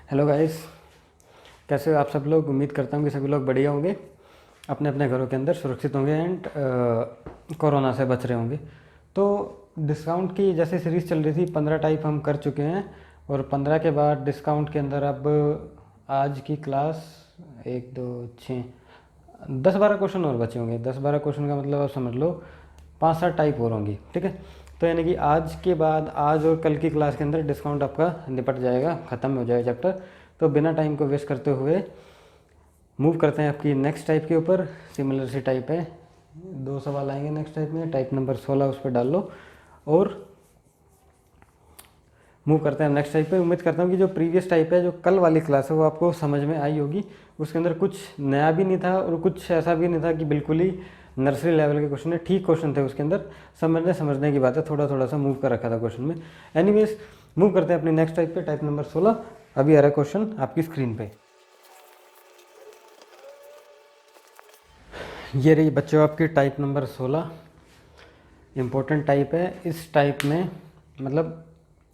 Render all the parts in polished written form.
Hello guys, कैसे हो आप सब लोग। उम्मीद करता हूँ कि सभी लोग बढ़िया होंगे, अपने अपने घरों के अंदर सुरक्षित होंगे एंड कोरोना से बच रहे होंगे। तो डिस्काउंट की जैसे सीरीज़ चल रही थी, 15 टाइप हम कर चुके हैं और 15 के बाद डिस्काउंट के अंदर अब आज की क्लास 1 2 6 10-12 क्वेश्चन और बचे होंगे। 10-12 क्वेश्चन का मतलब आप समझ लो 5-7 टाइप और होंगी, ठीक है। तो यानी कि आज के बाद आज और कल की क्लास के अंदर डिस्काउंट आपका निपट जाएगा, ख़त्म हो जाएगा चैप्टर। तो बिना टाइम को वेस्ट करते हुए मूव करते हैं आपकी नेक्स्ट टाइप के ऊपर। सिमिलर सी टाइप है, 2 सवाल आएंगे नेक्स्ट टाइप में, टाइप नंबर 16 उस पर डाल लो और मूव करते हैं नेक्स्ट टाइप पे। उम्मीद करता हूँ कि जो प्रीवियस टाइप है, जो कल वाली क्लास है, वो आपको समझ में आई होगी। उसके अंदर कुछ नया भी नहीं था और कुछ ऐसा भी नहीं था कि बिल्कुल ही नर्सरी लेवल के क्वेश्चन है। ठीक क्वेश्चन थे उसके अंदर, समझने की बात है, थोड़ा थोड़ा सा मूव कर रखा था क्वेश्चन में। एनीवेज मूव करते हैं अपनी नेक्स्ट टाइप पे, टाइप नंबर 16। अभी आ रहा है क्वेश्चन आपकी स्क्रीन पे। ये रही बच्चों आपकी टाइप नंबर 16। इम्पोर्टेंट टाइप है। इस टाइप में मतलब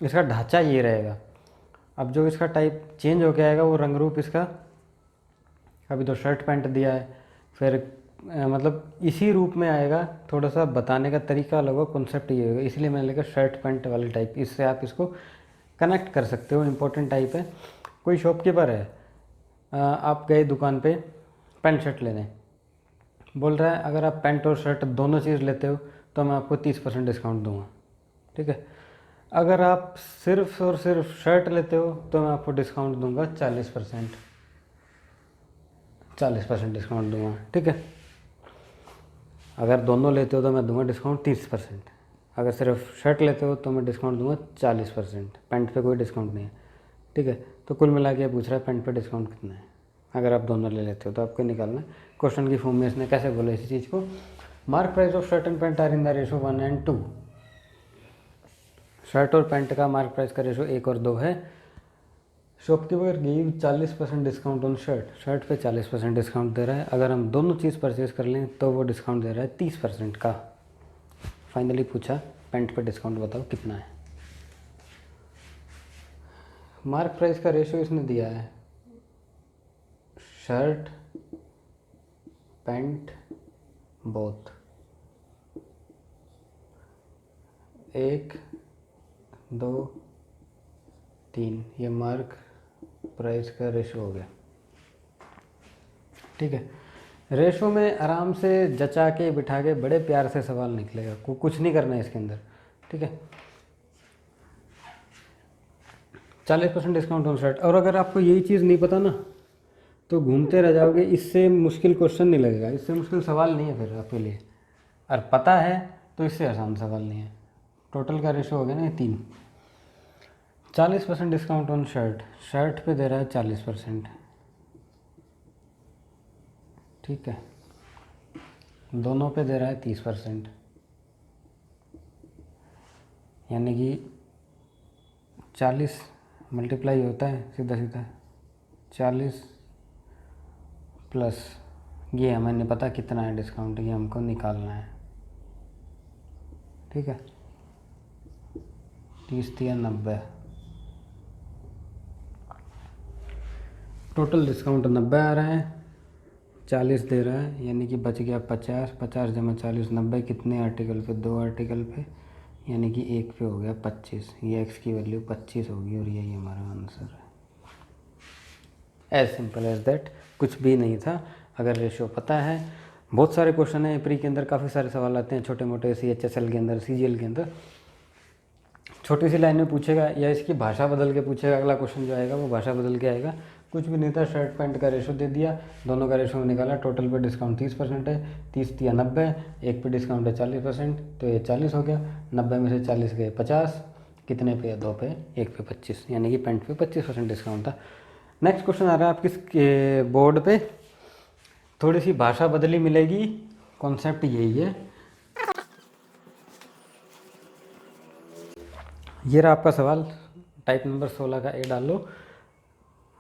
इसका ढांचा ये रहेगा। अब जो इसका टाइप चेंज होके आएगा वो रंग रूप इसका, अभी तो शर्ट पैंट दिया है, फिर मतलब इसी रूप में आएगा। थोड़ा सा बताने का तरीका अलग होगा, कॉन्सेप्ट ये होगा, इसलिए मैंने लिखा शर्ट पैंट वाली टाइप। इससे आप इसको कनेक्ट कर सकते हो। इम्पोर्टेंट टाइप है। कोई शॉपकीपर है, आप गए दुकान पे पैंट शर्ट लेने, बोल रहा है अगर आप पैंट और शर्ट दोनों चीज़ लेते हो तो मैं आपको 30% डिस्काउंट दूंगा, ठीक है। अगर आप सिर्फ और सिर्फ शर्ट लेते हो तो मैं आपको डिस्काउंट दूंगा 40%, 40% डिस्काउंट दूंगा, ठीक है। अगर दोनों लेते हो तो मैं दूंगा डिस्काउंट 30%। अगर सिर्फ शर्ट लेते हो तो मैं डिस्काउंट दूंगा 40%। पैंट पे कोई डिस्काउंट नहीं है, ठीक है। तो कुल मिला के पूछ रहा है पैंट पे डिस्काउंट कितना है। अगर आप दोनों ले लेते हो तो आपको निकालना है। क्वेश्चन की फॉर्म में इसने कैसे बोला इसी चीज़ को, mark price of shirt and pant are in the ratio 1:2। Shirt और पैंट का मार्क प्राइस का रेशो 1 और 2 है। Shopkeeper give 40% discount on shirt, shirt पे 40% डिस्काउंट दे रहा है। अगर हम दोनों चीज़ परचेज कर लें तो वो डिस्काउंट दे रहा है 30% का। फाइनली पूछा पैंट पे डिस्काउंट बताओ कितना है। मार्क प्राइस का रेशो इसने दिया है शर्ट पैंट बोथ, 1 2 3, ये मार्क प्राइस का रेशो हो गया, ठीक है। रेशो में आराम से जचा के बिठा के बड़े प्यार से सवाल निकलेगा, कुछ नहीं करना है इसके अंदर, ठीक है। 40% डिस्काउंट ऑन शर्ट। और अगर आपको यही चीज़ नहीं पता ना तो घूमते रह जाओगे। इससे मुश्किल क्वेश्चन नहीं लगेगा, इससे मुश्किल सवाल नहीं है फिर आपके लिए। और पता है तो इससे आसान सवाल नहीं है। टोटल का रेशो हो गया ना ये 3। 40% डिस्काउंट ऑन शर्ट, शर्ट पे दे रहा है 40%, ठीक है। दोनों पे दे रहा है 30%, यानी कि 40 मल्टीप्लाई होता है सीधा सीधा 40 प्लस ये हमें नहीं पता कितना है डिस्काउंट, ये हमको निकालना है, ठीक है। 30 या 90, टोटल डिस्काउंट 90 आ रहा है, 40 दे रहा है, यानी कि बच गया 50। 50 जमा 40 90, कितने आर्टिकल पे, 2 आर्टिकल पे, यानी कि एक पे हो गया 25। ये एक्स की वैल्यू 25 होगी और यही हमारा आंसर है। एज सिंपल एज दैट, कुछ भी नहीं था। अगर रेशियो पता है, बहुत सारे क्वेश्चन हैं प्री के अंदर, काफ़ी सारे सवाल आते हैं छोटे मोटे, CHSL के अंदर, CGL के अंदर। छोटी सी लाइन में पूछेगा या इसकी भाषा बदल के पूछेगा, अगला क्वेश्चन जो आएगा वो भाषा बदल के आएगा। कुछ भी नहीं था, शर्ट पैंट का रेशो दे दिया, दोनों का रेशो निकाला, टोटल पे डिस्काउंट 30% है, 30 या 90, एक पे डिस्काउंट है 40%, तो ये 40 हो गया। 90 में से 40 गए 50, कितने पे, 2 पे, एक पे 25, यानी कि पैंट पे 25% डिस्काउंट था। नेक्स्ट क्वेश्चन आ रहा है आपके बोर्ड पे, थोड़ी सी भाषा बदली मिलेगी, कॉन्सेप्ट यही है। ये रहा आपका सवाल, टाइप नंबर 16 का ए डाल लो।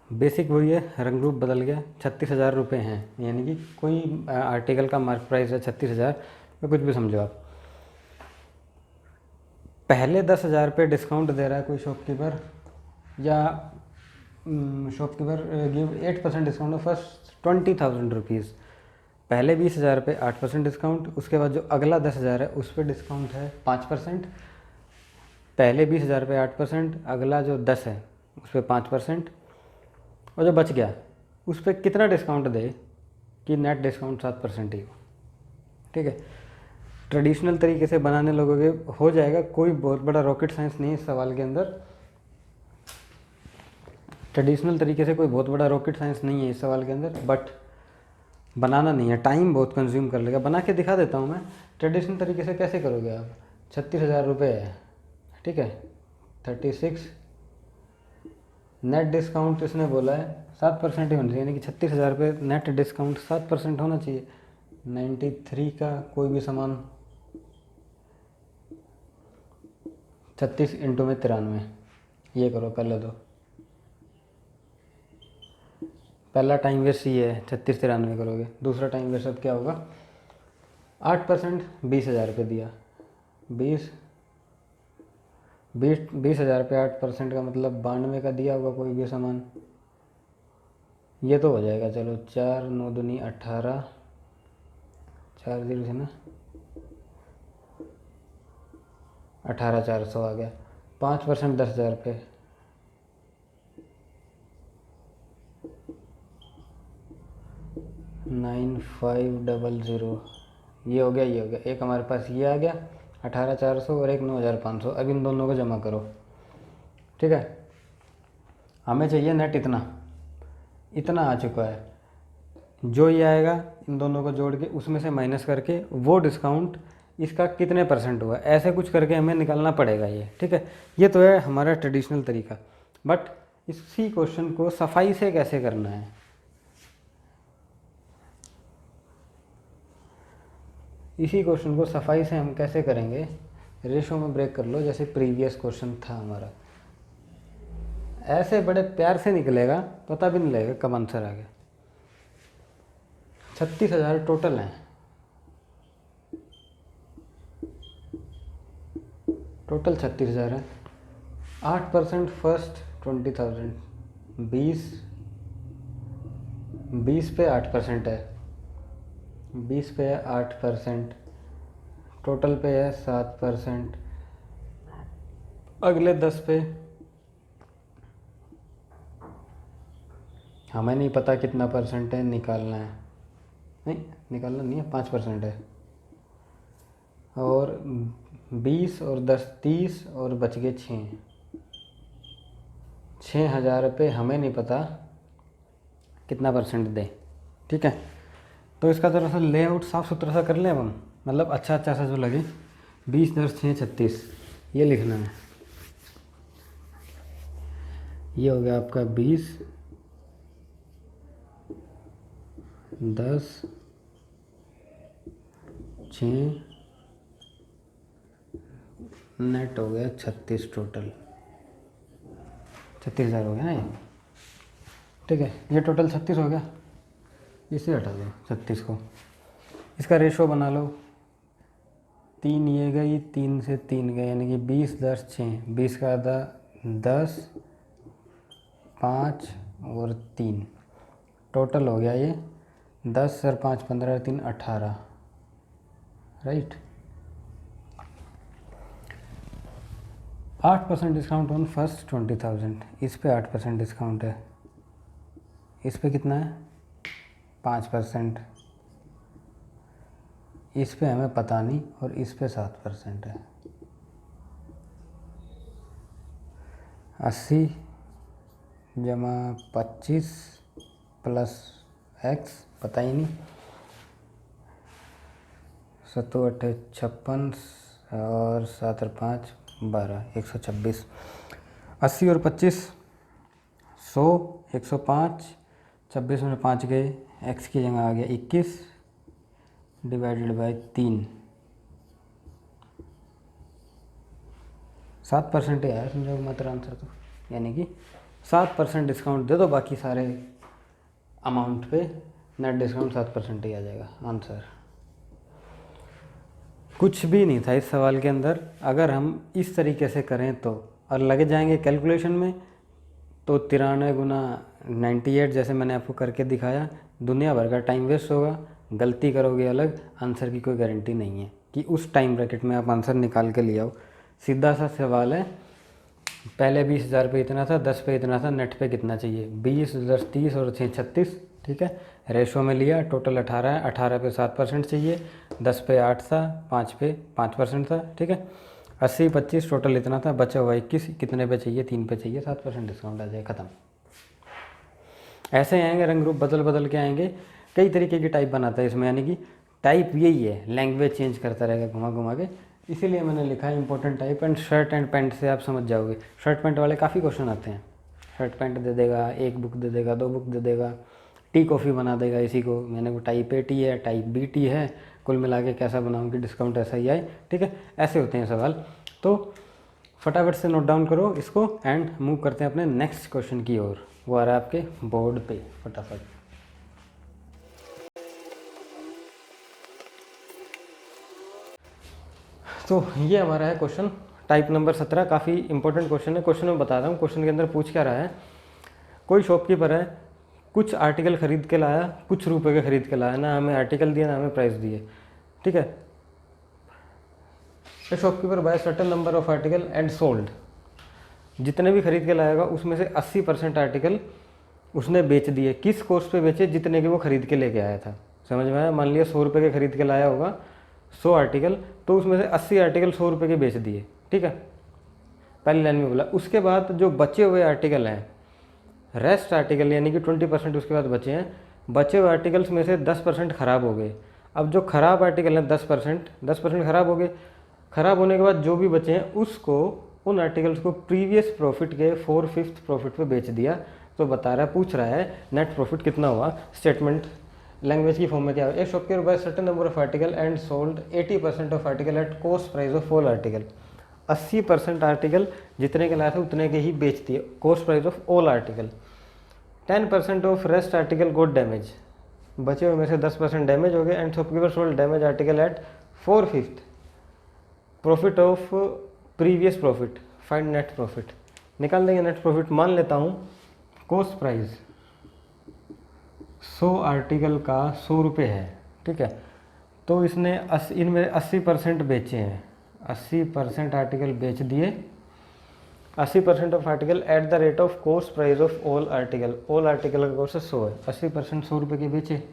बेसिक वही है, रंग रूप बदल गया। 36,000 रुपये हैं, यानी कि कोई आर्टिकल का मार्क प्राइस है 36,000, तो कुछ भी समझो आप। पहले 10,000 पे डिस्काउंट दे रहा है कोई शॉपकीपर, या shopkeeper give 8% discount first 20,000 rupees. पहले 20,000 पे 8% डिस्काउंट, उसके बाद जो अगला 10,000 है उस पर डिस्काउंट है 5%। पहले 20,000 पे 8%, अगला जो 10 है उस पर 5%, और जो बच गया उस पर कितना डिस्काउंट दे कि नेट डिस्काउंट 7% ही हो। ठीक है, ट्रेडिशनल तरीके से बनाने लगोगे हो जाएगा, कोई बहुत बड़ा रॉकेट साइंस नहीं है इस सवाल के अंदर। ट्रेडिशनल तरीके से कोई बहुत बड़ा रॉकेट साइंस नहीं है इस सवाल के अंदर, बट बनाना नहीं है, टाइम बहुत कंज्यूम कर लेगा। बना के दिखा देता हूँ मैं। ट्रेडिशनल तरीके से कैसे करोगे आप? 36,000 रुपये है, ठीक है, 36 नेट डिस्काउंट इसने बोला है 7% ही होना चाहिए, यानी कि 36,000 रुपये नेट डिस्काउंट 7% होना चाहिए। 93 का कोई भी सामान 36 इंटू में 93, ये करो पहले तो। पहला टाइम वेस्ट ये है, 36 93 करोगे। दूसरा टाइम वेस्ट अब क्या होगा? 8% 20,000 रुपये दिया, 20,000 पे 8% का मतलब 92 का दिया होगा कोई भी सामान। ये तो हो जाएगा, चलो 4 9 दूनी 18, 4 0 से ना 18,400 आ गया। 5% 10,000 पे 9500, ये हो गया, ये हो गया। एक हमारे पास ये आ गया 18,400 और एक 9,500। अब इन दोनों को जमा करो, ठीक है। हमें चाहिए नेट इतना, इतना आ चुका है। जो ये आएगा इन दोनों को जोड़ के उसमें से माइनस करके वो डिस्काउंट इसका कितने % हुआ, ऐसे कुछ करके हमें निकालना पड़ेगा ये, ठीक है। ये तो है हमारा ट्रेडिशनल तरीका, बट इसी क्वेश्चन को सफाई से कैसे करना है, इसी क्वेश्चन को सफाई से हम कैसे करेंगे? रेशो में ब्रेक कर लो, जैसे प्रीवियस क्वेश्चन था हमारा। ऐसे बड़े प्यार से निकलेगा, पता भी नहीं लगेगा कब आंसर आ गया। 36,000 टोटल हैं, टोटल 36,000 है। 8% फर्स्ट 20,000, 20 पे 8% है, 20 पे है 8%, टोटल पे है 7%। अगले 10 पे हमें नहीं पता कितना % है, निकालना है, नहीं निकालना नहीं है, 5% है। और 20 और 10 30 और बच गए 6,000 पे हमें नहीं पता कितना % दे, ठीक है। तो इसका थोड़ा सा लेआउट साफ़ सुथरा सा कर लें अब हम, मतलब अच्छा अच्छा सा जो लगे। 20 10 6 36 ये लिखना है। ये हो गया आपका 20 10 6, नेट हो गया 36, टोटल 36,000 हो गया ना ये, ठीक है। ये टोटल 36 हो गया, इसे हटा दो 36 को। इसका रेशो बना लो, 3 ये गई, 3 से 3 गए, यानी कि 20 10 6, 20 का आधा 10 5 और 3, टोटल हो गया ये 10 और 5 15 3 18, राइट। 8% डिस्काउंट ऑन फर्स्ट 20,000, इस पे 8% डिस्काउंट है, इस पे कितना है 5%, इस पे हमें पता नहीं, और इस पे 7% है। 80 जमा 25 प्लस x पता ही नहीं, 7 8 56 और 7 और 5 12, 126। 80 और 25 100, 105, 26 में 5 गए, x की जगह आ गया 21 डिवाइडेड बाय 3। 7% ही आया समझो मात्र आंसर तो, यानी कि 7% डिस्काउंट दे दो, बाकी सारे अमाउंट पे नेट डिस्काउंट 7% ही आ जाएगा आंसर। कुछ भी नहीं था इस सवाल के अंदर, अगर हम इस तरीके से करें तो, और लगे जाएंगे कैलकुलेशन में तो 93 गुना 98 जैसे मैंने आपको करके दिखाया, दुनिया भर का टाइम वेस्ट होगा, गलती करोगे अलग, आंसर की कोई गारंटी नहीं है कि उस टाइम ब्रैकेट में आप आंसर निकाल के ले आओ। सीधा सा सवाल है, पहले 20,000 पे इतना था, 10 पे इतना था, नेट पे कितना चाहिए, 20 10 30 और 6 36, ठीक है। रेशो में लिया, टोटल 18 है, 18 पे 7% चाहिए, 10 पे 8 था, 5 पे 5% था, ठीक है। 80 25 टोटल इतना था, बचा हुआ 21, कितने पे चाहिए, 3 पे चाहिए, 7% डिस्काउंट आ जाए, ख़त्म। ऐसे आएंगे, रंग रूप बदल बदल के आएंगे, कई तरीके की टाइप बनाता है इसमें, यानी कि टाइप यही है, लैंग्वेज चेंज करता रहेगा घुमा घुमा के, इसीलिए मैंने लिखा है important type. And shirt and pant से आप समझ जाओगे, शर्ट पैंट वाले काफ़ी क्वेश्चन आते हैं, शर्ट पैंट दे देगा, 1 बुक दे देगा, 2 बुक दे देगा, टी कॉफ़ी बना देगा इसी को, मैंने वो टाइप ए टी है, टाइप बी टी है, कुल मिला के कैसा बनाऊँ कि डिस्काउंट ऐसा ही आए, ठीक है। ऐसे होते हैं सवाल, तो फटाफट से नोट डाउन करो इसको एंड मूव करते हैं अपने नेक्स्ट क्वेश्चन की ओर। वो आ रहा है आपके बोर्ड पे, फटाफट। तो ये हमारा है क्वेश्चन टाइप नंबर 17, काफ़ी इंपॉर्टेंट क्वेश्चन है। क्वेश्चन में बता रहा हूँ, क्वेश्चन के अंदर पूछ क्या रहा है, कोई शॉपकीपर है, कुछ आर्टिकल ख़रीद के लाया, कुछ रुपए के ख़रीद के लाया, ना हमें आर्टिकल दिया ना हमें प्राइस दिए, ठीक है। A shopkeeper buy certain number of article and sold, जितने भी खरीद के लाएगा उसमें से 80% आर्टिकल उसने बेच दिए, किस कॉस्ट पे बेचे, जितने के वो खरीद के लेके आया था, समझ में आया। मान लिया 100 रुपये के खरीद के लाया होगा 100 आर्टिकल, तो उसमें से 80 आर्टिकल 100 रुपये के बेच दिए, ठीक है, पहली लाइन में बोला। उसके बाद जो बचे हुए आर्टिकल हैं, रेस्ट आर्टिकल यानी कि 20% उसके बाद बचे हैं, बचे हुए आर्टिकल्स में से 10% ख़राब हो गए। अब जो ख़राब आर्टिकल हैं 10% ख़राब हो गए, ख़राब होने के बाद जो भी बचे हैं उसको, उन आर्टिकल्स को प्रीवियस प्रॉफिट के 4/5 प्रॉफिट पे बेच दिया। तो बता रहा है, पूछ रहा है नेट प्रॉफिट कितना हुआ। स्टेटमेंट लैंग्वेज की फॉर्म में क्या है, a shopkeeper buy certain number of article and sold 80% of article at cost price of all article. 80% article जितने के लाए थे उतने के ही बेच दिए, cost price of all article. 10% of rest article got damage, बचे हुए में से 10% डैमेज हो गए। And shopkeeper sold damage article at 4/5 profit of previous profit. Find net profit, निकाल देंगे नेट प्रॉफिट। मान लेता हूँ कॉस्ट प्राइस 100 आर्टिकल का 100 रुपये है, ठीक है। तो इसने इनमें 80% बेचे हैं, 80% आर्टिकल बेच दिए, 80% of article at the rate of cost price of all article. All article का कॉस्ट 100 है, 80% 100 रुपये के बेचे,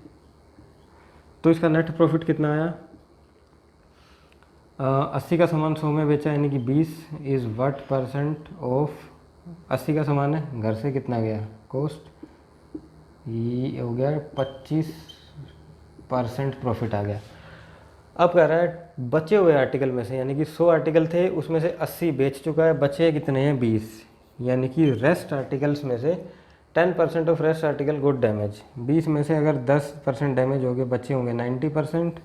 तो इसका नेट प्रॉफिट कितना आया। 80 का सामान 100 में बेचा यानी कि 20 इज़ व्हाट परसेंट ऑफ 80 का सामान है, घर से कितना गया कॉस्ट, ये हो गया 25% प्रॉफिट आ गया। अब कह रहा है बचे हुए आर्टिकल में से, यानी कि 100 आर्टिकल थे उसमें से 80 बेच चुका है, बचे कितने हैं 20, यानी कि रेस्ट आर्टिकल्स में से 10% of rest article good damage. 20 में से अगर 10% डैमेज हो गए, बचे होंगे 90%,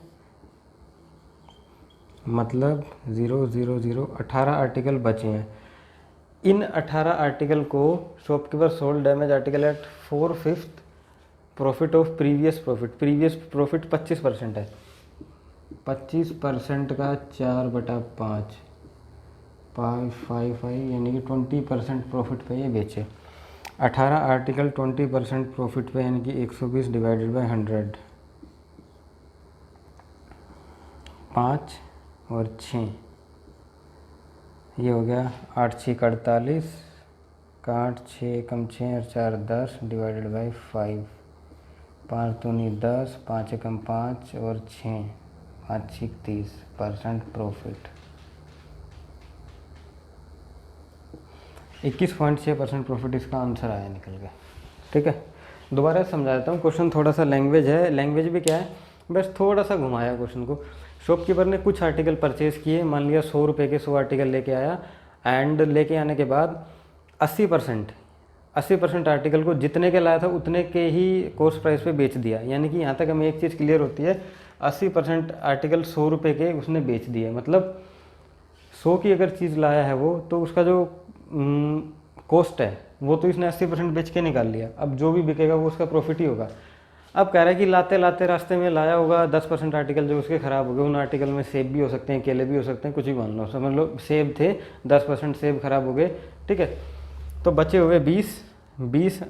मतलब 0 0 0 18 आर्टिकल बचे हैं। इन 18 आर्टिकल को shopkeeper sold damage article at 4/5 profit of previous profit. Previous profit 25% है, 25% का 4/5 555 यानी कि 20% प्रॉफिट पे ये बेचे। 18 आर्टिकल 20% प्रॉफिट पे यानी कि 120 डिवाइडेड बाय 100, 5 और 6, ये हो गया 8 6 48 का 8 6 कम 6 और 4 10 डिवाइडेड बाई 5, 5 दूनी 10, 5 कम 5 और 6, 5 6 30% प्रॉफिट। 21.6% प्रॉफिट इसका आंसर आया निकल के, ठीक है। दोबारा समझा देता हूँ, क्वेश्चन थोड़ा सा लैंग्वेज है, लैंग्वेज भी क्या है, बस थोड़ा सा घुमाया क्वेश्चन को। शॉपकीपर ने कुछ आर्टिकल परचेज़ किए, मान लिया 100 रुपये के 100 आर्टिकल लेके आया, एंड लेके आने के बाद 80% आर्टिकल को जितने के लाया था उतने के ही कॉस्ट प्राइस पे बेच दिया। यानी कि यहाँ तक हमें एक चीज़ क्लियर होती है, 80% आर्टिकल 100 रुपये के उसने बेच दिए, मतलब 100 की अगर चीज़ लाया है वो, तो उसका जो कॉस्ट है वो तो इसने 80% बेच के निकाल लिया, अब जो भी बिकेगा वो उसका प्रॉफिट ही होगा। अब कह रहा है कि लाते लाते रास्ते में लाया होगा 10% आर्टिकल जो उसके ख़राब हो गए। उन आर्टिकल में सेब भी हो सकते हैं, केले भी हो सकते हैं, कुछ भी मान लो, समझ लो सेब थे, 10% सेब खराब हो गए, ठीक है। तो बचे हुए 20 20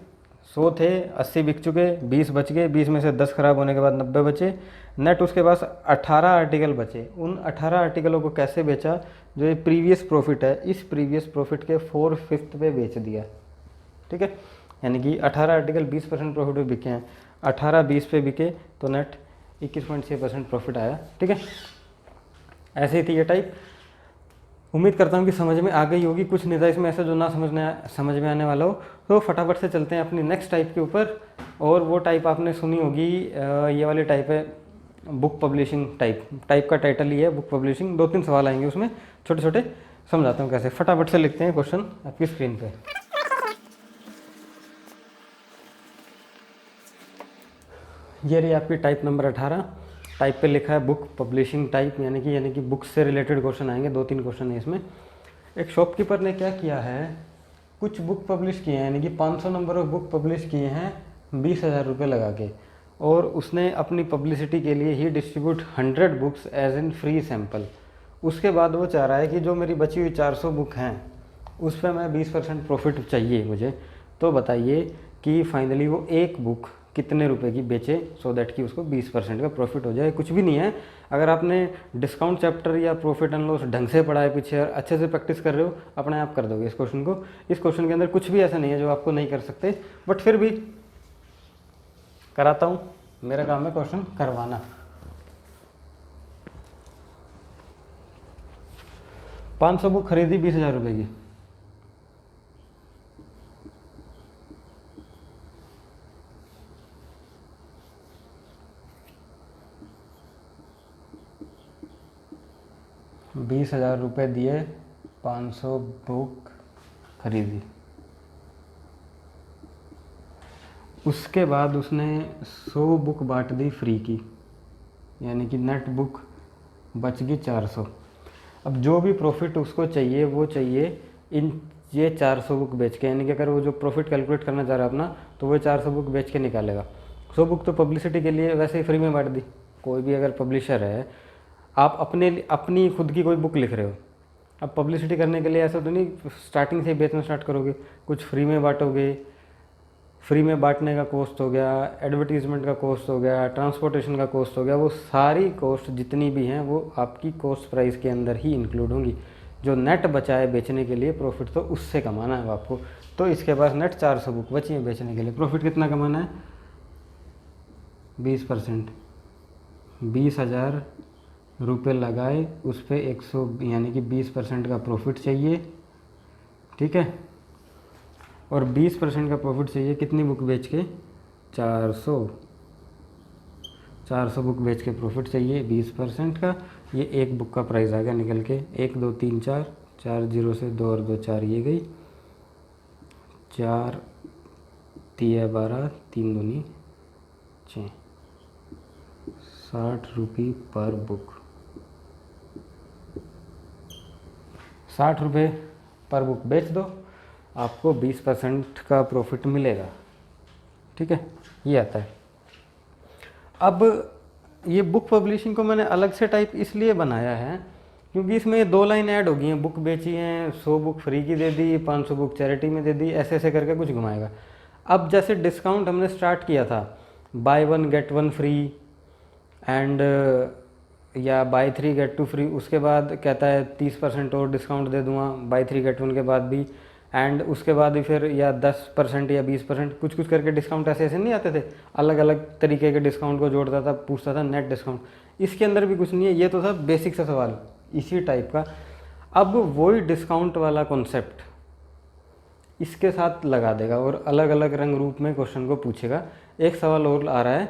100 थे, 80 बिक चुके, 20 बच गए, 20 में से 10 खराब होने के बाद 90 बचे। नेट उसके पास 18 आर्टिकल बचे। उन 18 आर्टिकलों को कैसे बेचा? जो ये प्रीवियस प्रॉफिट है, इस प्रीवियस प्रॉफिट के 4/5 पे बेच दिया। ठीक है, यानी कि 18 आर्टिकल 20% प्रॉफिट पे बिके हैं, 18 20 पे बिके तो नेट 21.6% प्रॉफिट आया। ठीक है, ऐसे ही थी ये टाइप। उम्मीद करता हूँ कि समझ में आ गई होगी। कुछ नहीं था इसमें ऐसा जो ना समझ में आने वाला हो। तो फटाफट से चलते हैं अपनी नेक्स्ट टाइप के ऊपर। और वो टाइप आपने सुनी होगी, ये वाली टाइप है बुक पब्लिशिंग टाइप। टाइप का टाइटल ही है बुक पब्लिशिंग। 2-3 सवाल आएंगे उसमें छोटे छोटे, समझाता हूँ कैसे। फटाफट से लिखते हैं क्वेश्चन आपकी स्क्रीन पे। ये रही आपकी टाइप नंबर 18। टाइप पे लिखा है बुक पब्लिशिंग टाइप, यानी कि बुक से रिलेटेड क्वेश्चन आएंगे। 2-3 क्वेश्चन है इसमें। एक शॉपकीपर ने क्या किया है, कुछ बुक पब्लिश किए हैं, यानी कि 500 नंबर ऑफ बुक पब्लिश किए हैं 20,000 रुपये लगा के। और उसने अपनी पब्लिसिटी के लिए ही distribute 100 books as in free sample. उसके बाद वो चाह रहा है कि जो मेरी बची हुई 400 बुक हैं उस पर मैं 20% प्रॉफिट चाहिए मुझे। तो बताइए कि फाइनली वो एक बुक कितने रुपए की बेचे, सो दैट कि उसको 20% का प्रॉफिट हो जाए। कुछ भी नहीं है, अगर आपने डिस्काउंट चैप्टर या प्रॉफिट एंड लॉस ढंग से पढ़ा है पीछे और अच्छे से प्रैक्टिस कर रहे हो, अपने आप कर दोगे इस क्वेश्चन को। इस क्वेश्चन के अंदर कुछ भी ऐसा नहीं है जो आपको नहीं कर सकते, बट फिर भी कराता हूँ। मेरा काम है क्वेश्चन करवाना। 500 बुक खरीदी 20,000 रुपये की। ₹20,000 दिए, 500 बुक खरीदी। उसके बाद उसने 100 बुक बांट दी फ्री की, यानी कि नेट बुक बच गई 400। अब जो भी प्रॉफिट उसको चाहिए वो चाहिए ये 400 बुक बेच के, यानी कि अगर वो जो प्रॉफिट कैलकुलेट करना चाह रहा है अपना, तो वो 400 बुक बेच के निकालेगा। 100 बुक तो पब्लिसिटी के लिए वैसे ही फ्री में बांट दी। कोई भी अगर पब्लिशर है, आप अपनी खुद की कोई बुक लिख रहे हो, अब पब्लिसिटी करने के लिए ऐसा तो नहीं स्टार्टिंग से ही बेचना स्टार्ट करोगे, कुछ फ्री में बांटोगे। फ्री में बांटने का कॉस्ट हो गया, एडवर्टीज़मेंट का कॉस्ट हो गया, ट्रांसपोर्टेशन का कॉस्ट हो गया, वो सारी कॉस्ट जितनी भी हैं वो आपकी कॉस्ट प्राइस के अंदर ही इंक्लूड होंगी। जो नेट बचा है बेचने के लिए प्रॉफिट, तो उससे कमाना है आपको। तो इसके पास नेट 400 बुक बची है बेचने के लिए। प्रॉफिट कितना कमाना है? 20%। 20,000 रुपये लगाए, उस पर 100 यानी कि 20% का प्रॉफिट चाहिए। ठीक है, और 20% का प्रॉफिट चाहिए कितनी बुक बेच के? 400 बुक बेच के प्रॉफिट चाहिए 20% का। ये एक बुक का प्राइस आ गया निकल के 1 2 3 4, 4 0 से 2 और 2 4, ये गई 4 3 12, 3 दूनी 6, 60 रुपये पर बुक। 60 रुपये पर बुक बेच दो, आपको 20% का प्रॉफिट मिलेगा। ठीक है, ये आता है। अब ये बुक पब्लिशिंग को मैंने अलग से टाइप इसलिए बनाया है क्योंकि इसमें ये 2 लाइन ऐड हो गई हैं। बुक बेची हैं, 100 बुक फ्री की दे दी, 500 बुक चैरिटी में दे दी, ऐसे ऐसे करके कुछ घुमाएगा। अब जैसे डिस्काउंट हमने स्टार्ट किया था, बाय 1 गेट 1 फ्री एंड या बाय 3 गेट 2 फ्री, उसके बाद कहता है 30% और डिस्काउंट दे दूंगा बाय 3 गेट 1 के बाद भी, एंड उसके बाद भी फिर या 10% या 20%, कुछ कुछ करके डिस्काउंट ऐसे ऐसे नहीं आते थे, अलग अलग तरीके के डिस्काउंट को जोड़ता था, पूछता था नेट डिस्काउंट। इसके अंदर भी कुछ नहीं है, ये तो था बेसिक सा सवाल इसी टाइप का। अब वही डिस्काउंट वाला कॉन्सेप्ट इसके साथ लगा देगा और अलग अलग रंग रूप में क्वेश्चन को पूछेगा। एक सवाल और आ रहा है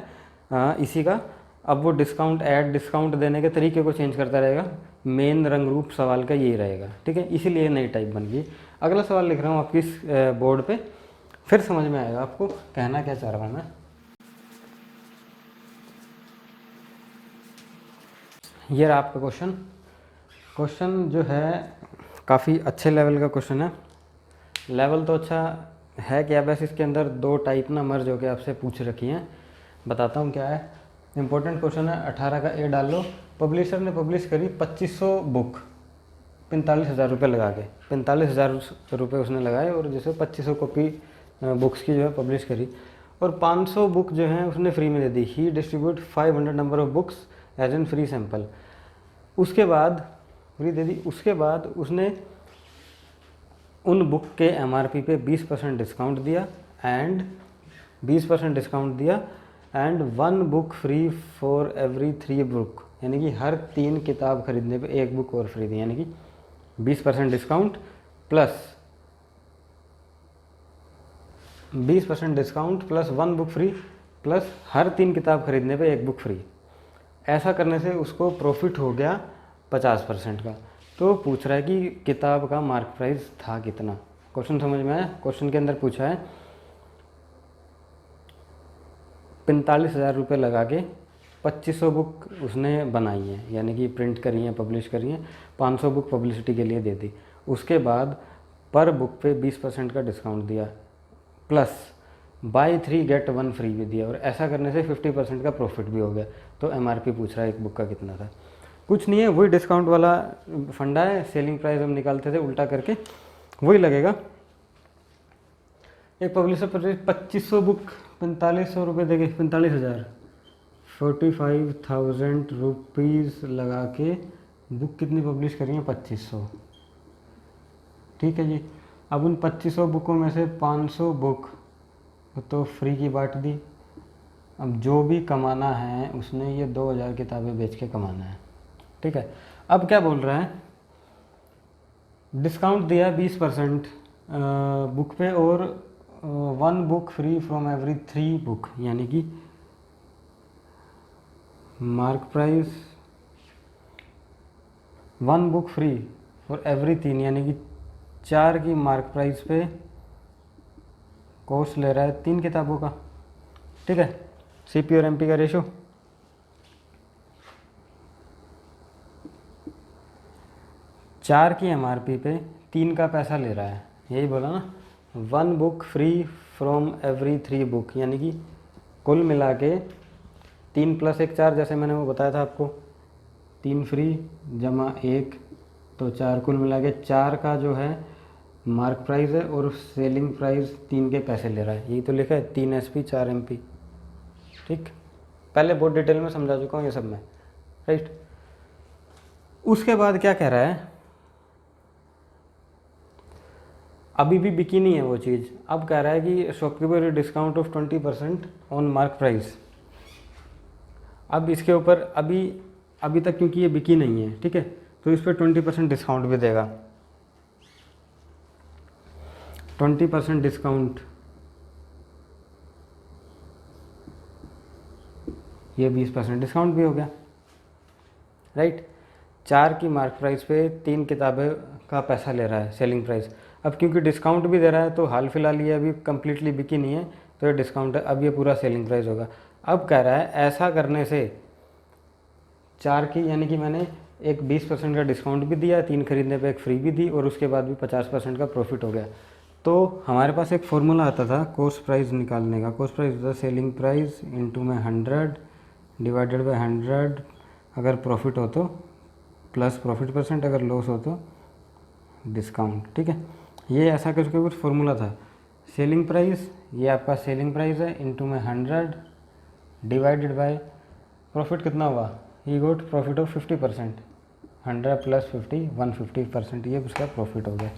इसी का। अब वो डिस्काउंट देने के तरीके को चेंज करता रहेगा, मेन रंग रूप सवाल का यही रहेगा। ठीक है, इसीलिए नई टाइप बन गई। अगला सवाल लिख रहा हूँ आपकी बोर्ड पे, फिर समझ में आएगा आपको कहना क्या चाह रहा हूँ मैं। ये रहा आपका क्वेश्चन जो है काफ़ी अच्छे लेवल का क्वेश्चन है। लेवल तो अच्छा है क्या, बस इसके अंदर 2 टाइप ना मर्ज होकर आपसे पूछ रखी हैं। बताता हूँ क्या है। इंपॉर्टेंट क्वेश्चन है, 18 का ए डाल लो। पब्लिशर ने पब्लिश करी 2500 बुक 45,000 रुपये लगा के। 45,000 रुपये उसने लगाए और जैसे 2500 कॉपी बुक्स की जो है पब्लिश करी, और 500 बुक जो है उसने फ्री में दे दी। He distribute 500 number of books as an free sample. उसके बाद फ्री दे दी, उसके बाद उसने उन बुक के MRP पे 20% डिस्काउंट दिया एंड 20% डिस्काउंट दिया and 1 book free for every 3 book, यानी कि हर 3 किताब खरीदने पे 1 बुक और फ्री दी, यानी कि 20% discount plus 20% discount plus 1 book free plus हर 3 किताब खरीदने पे 1 बुक फ्री। ऐसा करने से उसको प्रॉफिट हो गया 50% का। तो पूछ रहा है कि किताब का मार्क प्राइस था कितना। क्वेश्चन समझ में आया? क्वेश्चन के अंदर पूछा है 45,000 रुपये लगा के 2500 बुक उसने बनाई है, यानी कि प्रिंट करी हैं, पब्लिश करी हैं, 500 बुक पब्लिसिटी के लिए दे दी। उसके बाद पर बुक पे 20% का डिस्काउंट दिया प्लस बाई 3 गेट 1 फ्री भी दिया, और ऐसा करने से 50% का प्रॉफिट भी हो गया। तो MRP पूछ रहा है एक बुक का कितना था। कुछ नहीं है, वही डिस्काउंट वाला फंडा है, सेलिंग प्राइस हम निकालते थे उल्टा करके, वही लगेगा। एक पब्लिशर पर 2500 बुक 4500 रुपये देके 45,000 45,000 रुपीज़ लगा के बुक कितनी पब्लिश करी है? 2500। ठीक है जी। अब उन 2500 बुकों में से 500 बुक तो फ्री की बांट दी। अब जो भी कमाना है उसने ये 2000 किताबें बेच के कमाना है। ठीक है। अब क्या बोल रहा है, डिस्काउंट दिया 20% बुक पे और 1 book free from every 3 book, यानी कि mark price 1 book free for every 3, यानी कि 4 की मार्क प्राइस पे कॉस्ट ले रहा है 3 किताबों का। ठीक है। CP और MP का रेशो, चार की MRP पे 3 का पैसा ले रहा है, यही बोला ना। 1 book free from every 3 book, यानी कि कुल मिला के 3 + 1 4, जैसे मैंने वो बताया था आपको, 3 फ्री जमा 1 तो 4, कुल मिला के 4 का जो है मार्क प्राइस है और सेलिंग प्राइस 3 के पैसे ले रहा है। यही तो लिखा है 3 SP 4 MP। ठीक, पहले बहुत डिटेल में समझा चुका हूँ ये सब मैं, राइट। उसके बाद क्या कह रहा है, अभी भी बिकी नहीं है वो चीज़। अब कह रहा है कि shopkeeper discount of 20% on mark price. अब इसके ऊपर अभी तक क्योंकि ये बिकी नहीं है, ठीक है, तो इस पर 20% डिस्काउंट भी देगा। 20% डिस्काउंट, ये 20% डिस्काउंट भी हो गया, राइट। 4 की मार्क प्राइस पे 3 किताबें का पैसा ले रहा है, सेलिंग प्राइस। अब क्योंकि डिस्काउंट भी दे रहा है तो हाल फिलहाल ये अभी कम्प्लीटली बिकी नहीं है, तो ये डिस्काउंट है, अब ये पूरा सेलिंग प्राइस होगा। अब कह रहा है ऐसा करने से 4 की, यानी कि मैंने एक 20% का डिस्काउंट भी दिया, 3 खरीदने पे 1 फ्री भी दी, और उसके बाद भी 50% का प्रॉफिट हो गया। तो हमारे पास एक फॉर्मूला आता था कॉस्ट प्राइस निकालने का। कॉस्ट प्राइस होता है सेलिंग प्राइस इंटू में 100 डिवाइडेड बाई 100, अगर प्रॉफिट हो तो प्लस प्रॉफिट %, अगर लॉस हो तो डिस्काउंट। ठीक है, ये ऐसा करके कुछ फॉर्मूला था। सेलिंग प्राइस, ये आपका सेलिंग प्राइस है, इंटू में 100 डिवाइडेड बाय प्रॉफिट कितना हुआ, ही गोट प्रॉफिट ऑफ 50%, 100 + 50 150%, ये उसका प्रॉफिट हो गया।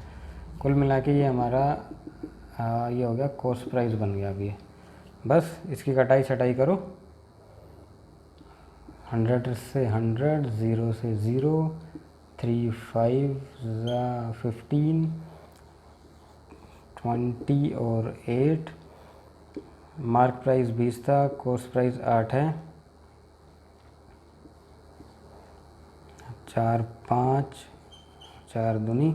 कुल मिला के ये हमारा ये हो गया कॉस्ट प्राइस बन गया। अभी बस इसकी कटाई छटाई करो, 100 से 100, 0 से 0, 3 5 15, 20 और 8, मार्क प्राइस 20 था, कॉस्ट प्राइस 8 है, 4 5 4 दूनी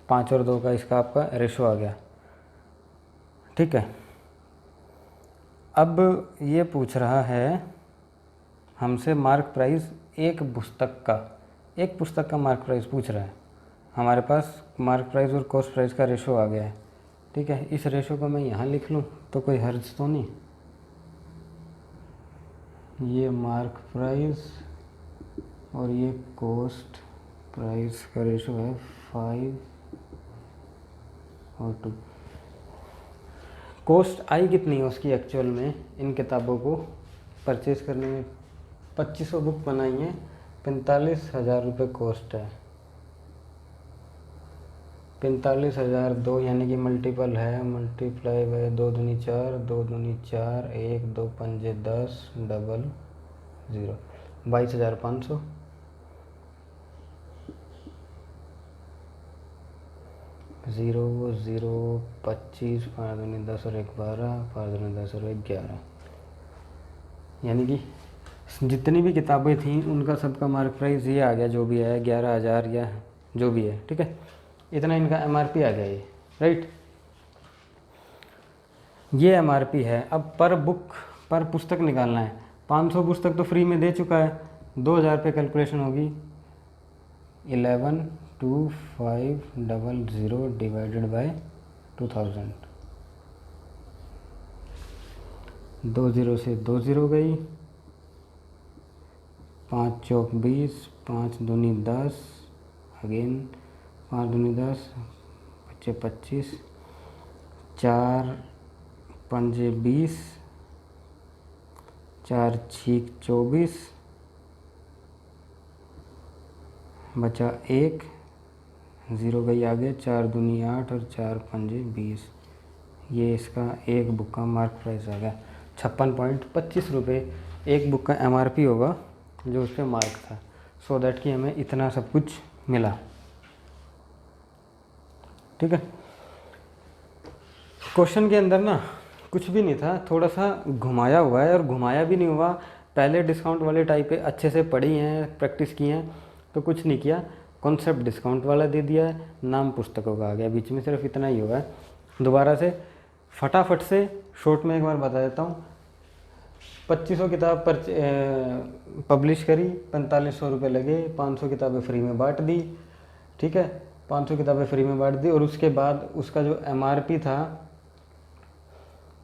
5 और 2 का इसका आपका रेशो आ गया। ठीक है, अब ये पूछ रहा है हमसे मार्क प्राइस एक पुस्तक का मार्क प्राइस पूछ रहा है। हमारे पास मार्क प्राइस और कॉस्ट प्राइस का रेशो आ गया है। ठीक है, इस रेशो को मैं यहाँ लिख लूँ तो कोई हर्ज तो नहीं। ये मार्क प्राइस और ये कॉस्ट प्राइस का रेशो है 5 और 2। कॉस्ट आई कितनी है उसकी एक्चुअल में, इन किताबों को परचेज़ करने में 2500 बुक बनाई हैं, 45,000 रुपये कॉस्ट है। 45,000 2 यानी कि मल्टीपल है, मल्टीप्लाई बाय 2 दूनी 4, 2 दूनी 4, 1 2 पंजे 10 डबल 0, 22,500। 0 0 25, 5 दूनी 10 और 1 12, 5 दूनी 10 और 1 11, यानी कि जितनी भी किताबें थीं उनका सबका मार्क प्राइस ये आ गया, जो भी है 11,000 या जो भी है, ठीक है। इतना इनका MRP आ गया ये, राइट। ये MRP है। अब पर बुक, पर पुस्तक निकालना है। 500 पुस्तक तो फ्री में दे चुका है, 2,000 पे कैलकुलेशन होगी। 11,2500 डिवाइडेड बाय 2000, 2 0 से 2 0 गई, 5 चौक 20, 5 दूनी 10, अगेन 5 दूनी 10, 5 25, 4 पंजे 20, 4 छीक 24, बचा 1, 0 गई आगे, 4 दूनी 8 और 4 पंजे 20। ये इसका एक बुक का मार्क प्राइस आ गया 56.25 रुपये। एक बुक का MRP होगा जो उस पर मार्क था, सो दैट कि हमें इतना सब कुछ मिला, ठीक है। क्वेश्चन के अंदर ना कुछ भी नहीं था, थोड़ा सा घुमाया हुआ है, और घुमाया भी नहीं हुआ। पहले डिस्काउंट वाले टाइप पे अच्छे से पढ़ी हैं, प्रैक्टिस की हैं, तो कुछ नहीं किया। कॉन्सेप्ट डिस्काउंट वाला दे दिया है, नाम पुस्तकों का आ गया बीच में, सिर्फ इतना ही हुआ है। दोबारा से फटाफट से शॉर्ट में एक बार बता देता हूँ। 2500 किताब पर पब्लिश करी, 4500 रुपये लगे, 500 किताबें फ्री में बांट दी, ठीक है। 500 किताबें फ्री में बांट दी, और उसके बाद उसका जो MRP था,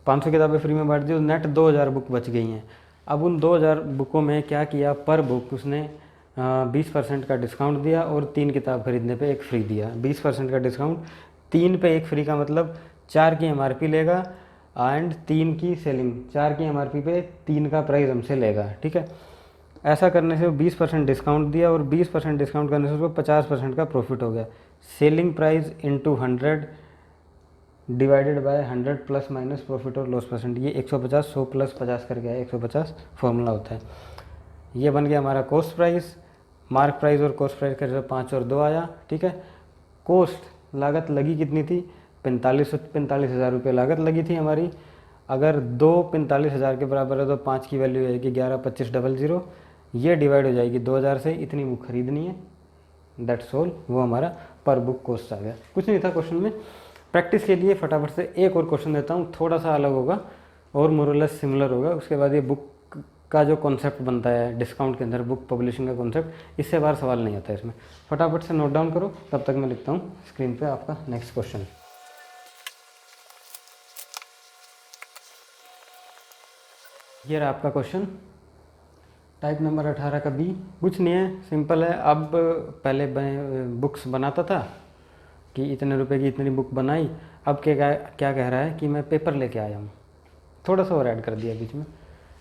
500 किताबें फ्री में बांट दी, नेट 2000 बुक बच गई हैं। अब उन 2000 बुकों में क्या किया, पर बुक उसने 20% का डिस्काउंट दिया, और 3 किताब खरीदने पे 1 फ्री दिया। 20% का डिस्काउंट, 3 पे 1 फ्री का मतलब 4 की MRP लेगा, एंड 3 की सेलिंग, 4 की MRP पे 3 का प्राइस हमसे लेगा, ठीक है। ऐसा करने से वो 20% डिस्काउंट दिया, और 20% डिस्काउंट करने से उसको 50% का प्रॉफिट हो गया। Selling price into 100 divided by 100 plus minus profit और लॉस परसेंट, ये 150, 100 प्लस 50 करके आया 150 फॉर्मूला होता है। ये बन गया हमारा कॉस्ट प्राइस। मार्क प्राइस और कॉस्ट प्राइस का 5 और 2 आया, ठीक है। कॉस्ट लागत लगी कितनी थी, 45,000 रुपये लागत लगी थी हमारी। अगर 2 45,000 के बराबर है तो 5 की वैल्यू आएगी 11 25 00। ये डिवाइड हो जाएगी 2000 से, इतनी बुक खरीदनी है, दैट्स ऑल। वो हमारा पर बुक कॉस्ट आ गया, कुछ नहीं था क्वेश्चन में। प्रैक्टिस के लिए फटाफट से एक और क्वेश्चन देता हूँ, थोड़ा सा अलग होगा और मोरलेस सिमिलर होगा। उसके बाद ये बुक का जो कॉन्सेप्ट बनता है डिस्काउंट के अंदर, बुक पब्लिशिंग का कॉन्सेप्ट, इससे बाहर सवाल नहीं आता है इसमें। फटाफट से नोट डाउन करो, तब तक मैं लिखता हूँ स्क्रीन पे आपका नेक्स्ट क्वेश्चन। ये रहा आपका क्वेश्चन, टाइप नंबर 18 का बी। कुछ नहीं है, सिंपल है। अब पहले बुक्स बनाता था कि इतने रुपए की इतनी बुक बनाई, अब क्या कह रहा है कि मैं पेपर लेके आया हूँ, थोड़ा सा और ऐड कर दिया बीच में।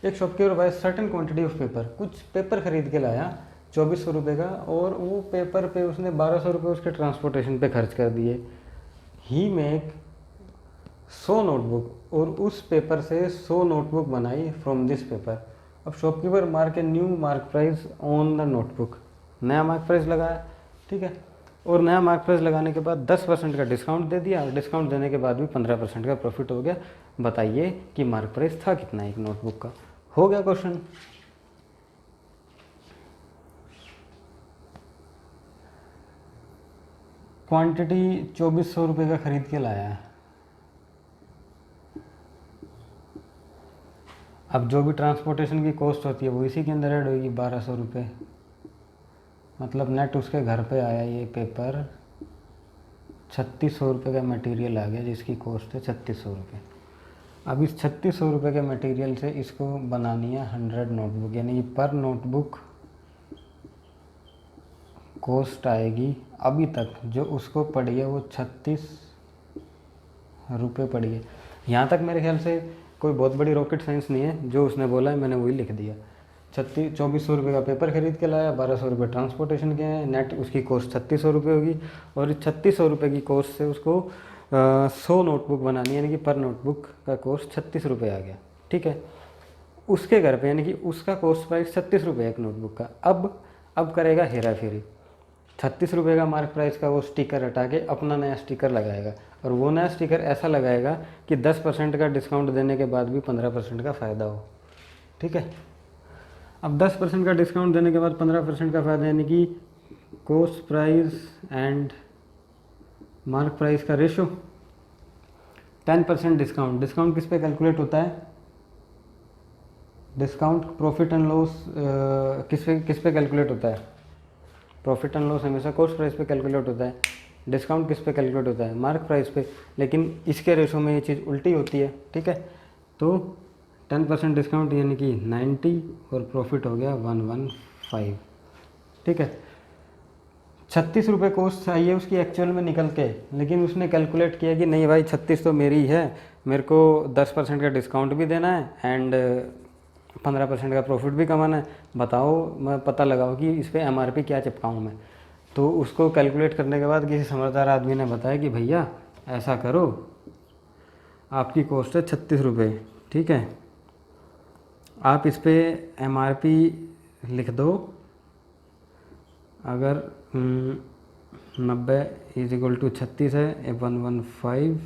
एक shopkeeper buy certain quantity of paper, कुछ पेपर खरीद के लाया 2400 रुपये का, और वो पेपर पे उसने 1200 रुपये उसके ट्रांसपोर्टेशन पे खर्च कर दिए। ही मेक 100 नोटबुक, और उस पेपर से 100 नोटबुक बनाई फ्रॉम दिस पेपर। अब shopkeeper mark a new mark price on the notebook, नया मार्क प्राइस लगाया, ठीक है। और नया मार्क प्राइस लगाने के बाद 10% का डिस्काउंट दे दिया, डिस्काउंट देने के बाद भी 15% का प्रॉफिट हो गया। बताइए कि मार्क प्राइस था कितना एक नोटबुक का। हो गया क्वेश्चन। क्वांटिटी 2400 रुपये का खरीद के लाया है। अब जो भी ट्रांसपोर्टेशन की कॉस्ट होती है वो इसी के अंदर ऐड होगी, 1200 रुपये। मतलब नेट उसके घर पे आया ये पेपर 3600 रुपये का मटेरियल आ गया, जिसकी कॉस्ट है 3600 रुपये। अब इस 3600 रुपये के मटेरियल से इसको बनानी है 100 नोटबुक, यानी कि पर नोटबुक कॉस्ट आएगी अभी तक जो उसको पड़ी है वो 36 रुपये पड़ी है। यहाँ तक मेरे ख्याल से कोई बहुत बड़ी रॉकेट साइंस नहीं है, जो उसने बोला है मैंने वही लिख दिया। 2400 रुपये का पेपर खरीद के लाया, 1200 रुपये ट्रांसपोर्टेशन के हैं, नेट उसकी कॉस्ट 3600 रुपये होगी, और इस 3600 रुपये की कॉस्ट से उसको 100 नोटबुक बनानी है, यानी कि पर नोटबुक का कॉस्ट 36 रुपये आ गया। ठीक है, उसके घर पे यानी कि उसका कॉस्ट प्राइस 36 रुपये एक नोटबुक का। अब करेगा हेरा फेरी, 36 रुपये का मार्क प्राइस का वो स्टिकर हटा के अपना नया स्टिकर लगाएगा, और वो नया स्टिकर ऐसा लगाएगा कि 10% का डिस्काउंट देने के बाद भी 15% का फ़ायदा हो। ठीक है, अब 10% का डिस्काउंट देने के बाद 15% का फ़ायदा, यानी कि cost price and mark price का रेशो 10% डिस्काउंट। डिस्काउंट किस पे कैलकुलेट होता है? डिस्काउंट प्रॉफिट एंड लॉस किस पे कैलकुलेट होता है? प्रॉफिट एंड लॉस हमेशा कॉस्ट प्राइस पे कैलकुलेट होता है। डिस्काउंट किस पे कैलकुलेट होता है? मार्क प्राइस पे। लेकिन इसके रेशो में ये चीज़ उल्टी होती है। ठीक है, तो 10% डिस्काउंट यानी कि 90 और प्रॉफिट हो गया 115। ठीक है, 36 रुपये कॉस्ट आई है उसकी एक्चुअल में निकल के, लेकिन उसने कैलकुलेट किया कि नहीं भाई 36 तो मेरी है, मेरे को 10% का डिस्काउंट भी देना है एंड 15% का प्रॉफिट भी कमाना है। बताओ, मैं पता लगाओ कि इस पर MRP क्या चिपकाऊँ मैं। तो उसको कैलकुलेट करने के बाद किसी समझदार आदमी ने बताया कि भैया ऐसा करो, आपकी कॉस्ट है 36 रुपये। ठीक है, आप इस पर MRP लिख दो, अगर 90 इज इक्वल टू 36 है, 115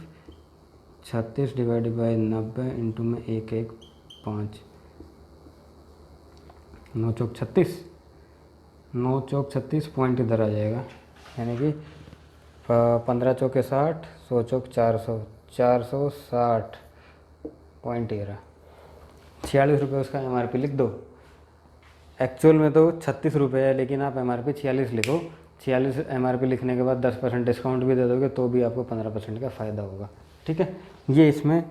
36 डिवाइडेड बाई 90 इंटू में 115 9 चौक 36, 9 चौक 36 पॉइंट इधर आ जाएगा, यानी कि 15 चौके 60, 100 चौक 400, 460 पॉइंट ये रहा। 46 रुपये उसका MRP लिख दो। एक्चुअल में तो 36 रुपये है, लेकिन आप MRP 46 लिखो। 46 MRP लिखने के बाद 10% डिस्काउंट भी दे दोगे तो भी आपको 15% का फ़ायदा होगा। ठीक है, ये इसमें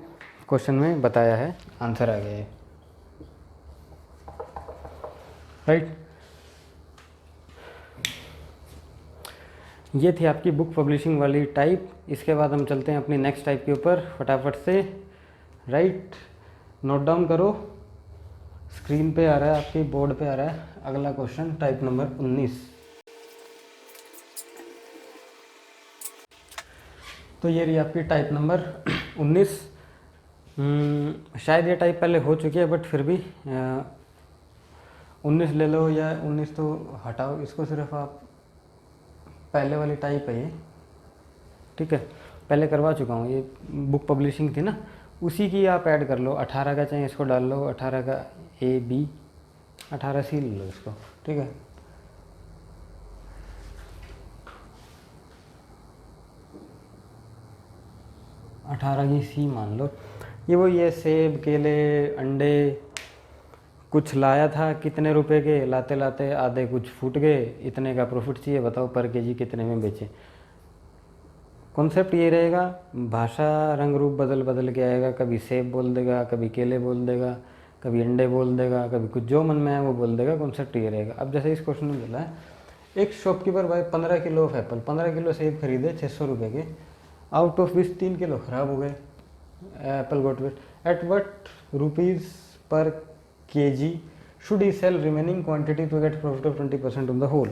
क्वेश्चन में बताया है, आंसर आ गया है। राइट, ये थी आपकी बुक पब्लिशिंग वाली टाइप। इसके बाद हम चलते हैं अपनी नेक्स्ट टाइप के ऊपर फटाफट से। राइट, नोट डाउन करो, स्क्रीन पे आ रहा है, आपके बोर्ड पे आ रहा है अगला क्वेश्चन, टाइप नंबर 19। तो ये रही आपकी टाइप नंबर 19। शायद ये टाइप पहले हो चुकी है, बट फिर भी 19 ले लो, या 19 तो हटाओ, इसको सिर्फ आप, पहले वाली टाइप है ये। ठीक है, पहले करवा चुका हूँ, ये बुक पब्लिशिंग थी ना, उसी की आप ऐड कर लो। 18 का चाहिए इसको डाल लो, 18 का AB, 18C ले लो इसको। ठीक है, अठारह की C मान लो। ये सेब, केले, अंडे कुछ लाया था, कितने रुपए के, लाते लाते आधे कुछ फूट गए, इतने का प्रॉफिट चाहिए, बताओ पर केजी कितने में बेचे। कॉन्सेप्ट ये रहेगा, भाषा रंग रूप बदल बदल के आएगा, कभी सेब बोल देगा, कभी केले बोल देगा, कभी अंडे बोल देगा, कभी कुछ जो मन में है वो बोल देगा। कॉन्सेप्ट ये रहेगा। अब जैसे इस क्वेश्चन में बोला है, एक शॉपकीपर भाई 15 किलो ऑफ एप्पल, 15 किलो सेब खरीदे 600 रुपये के, आउट ऑफ विच 3 किलो ख़राब हो गए। Apple got weight at what rupees per kg should he sell remaining quantity to get profit of 20% on the whole।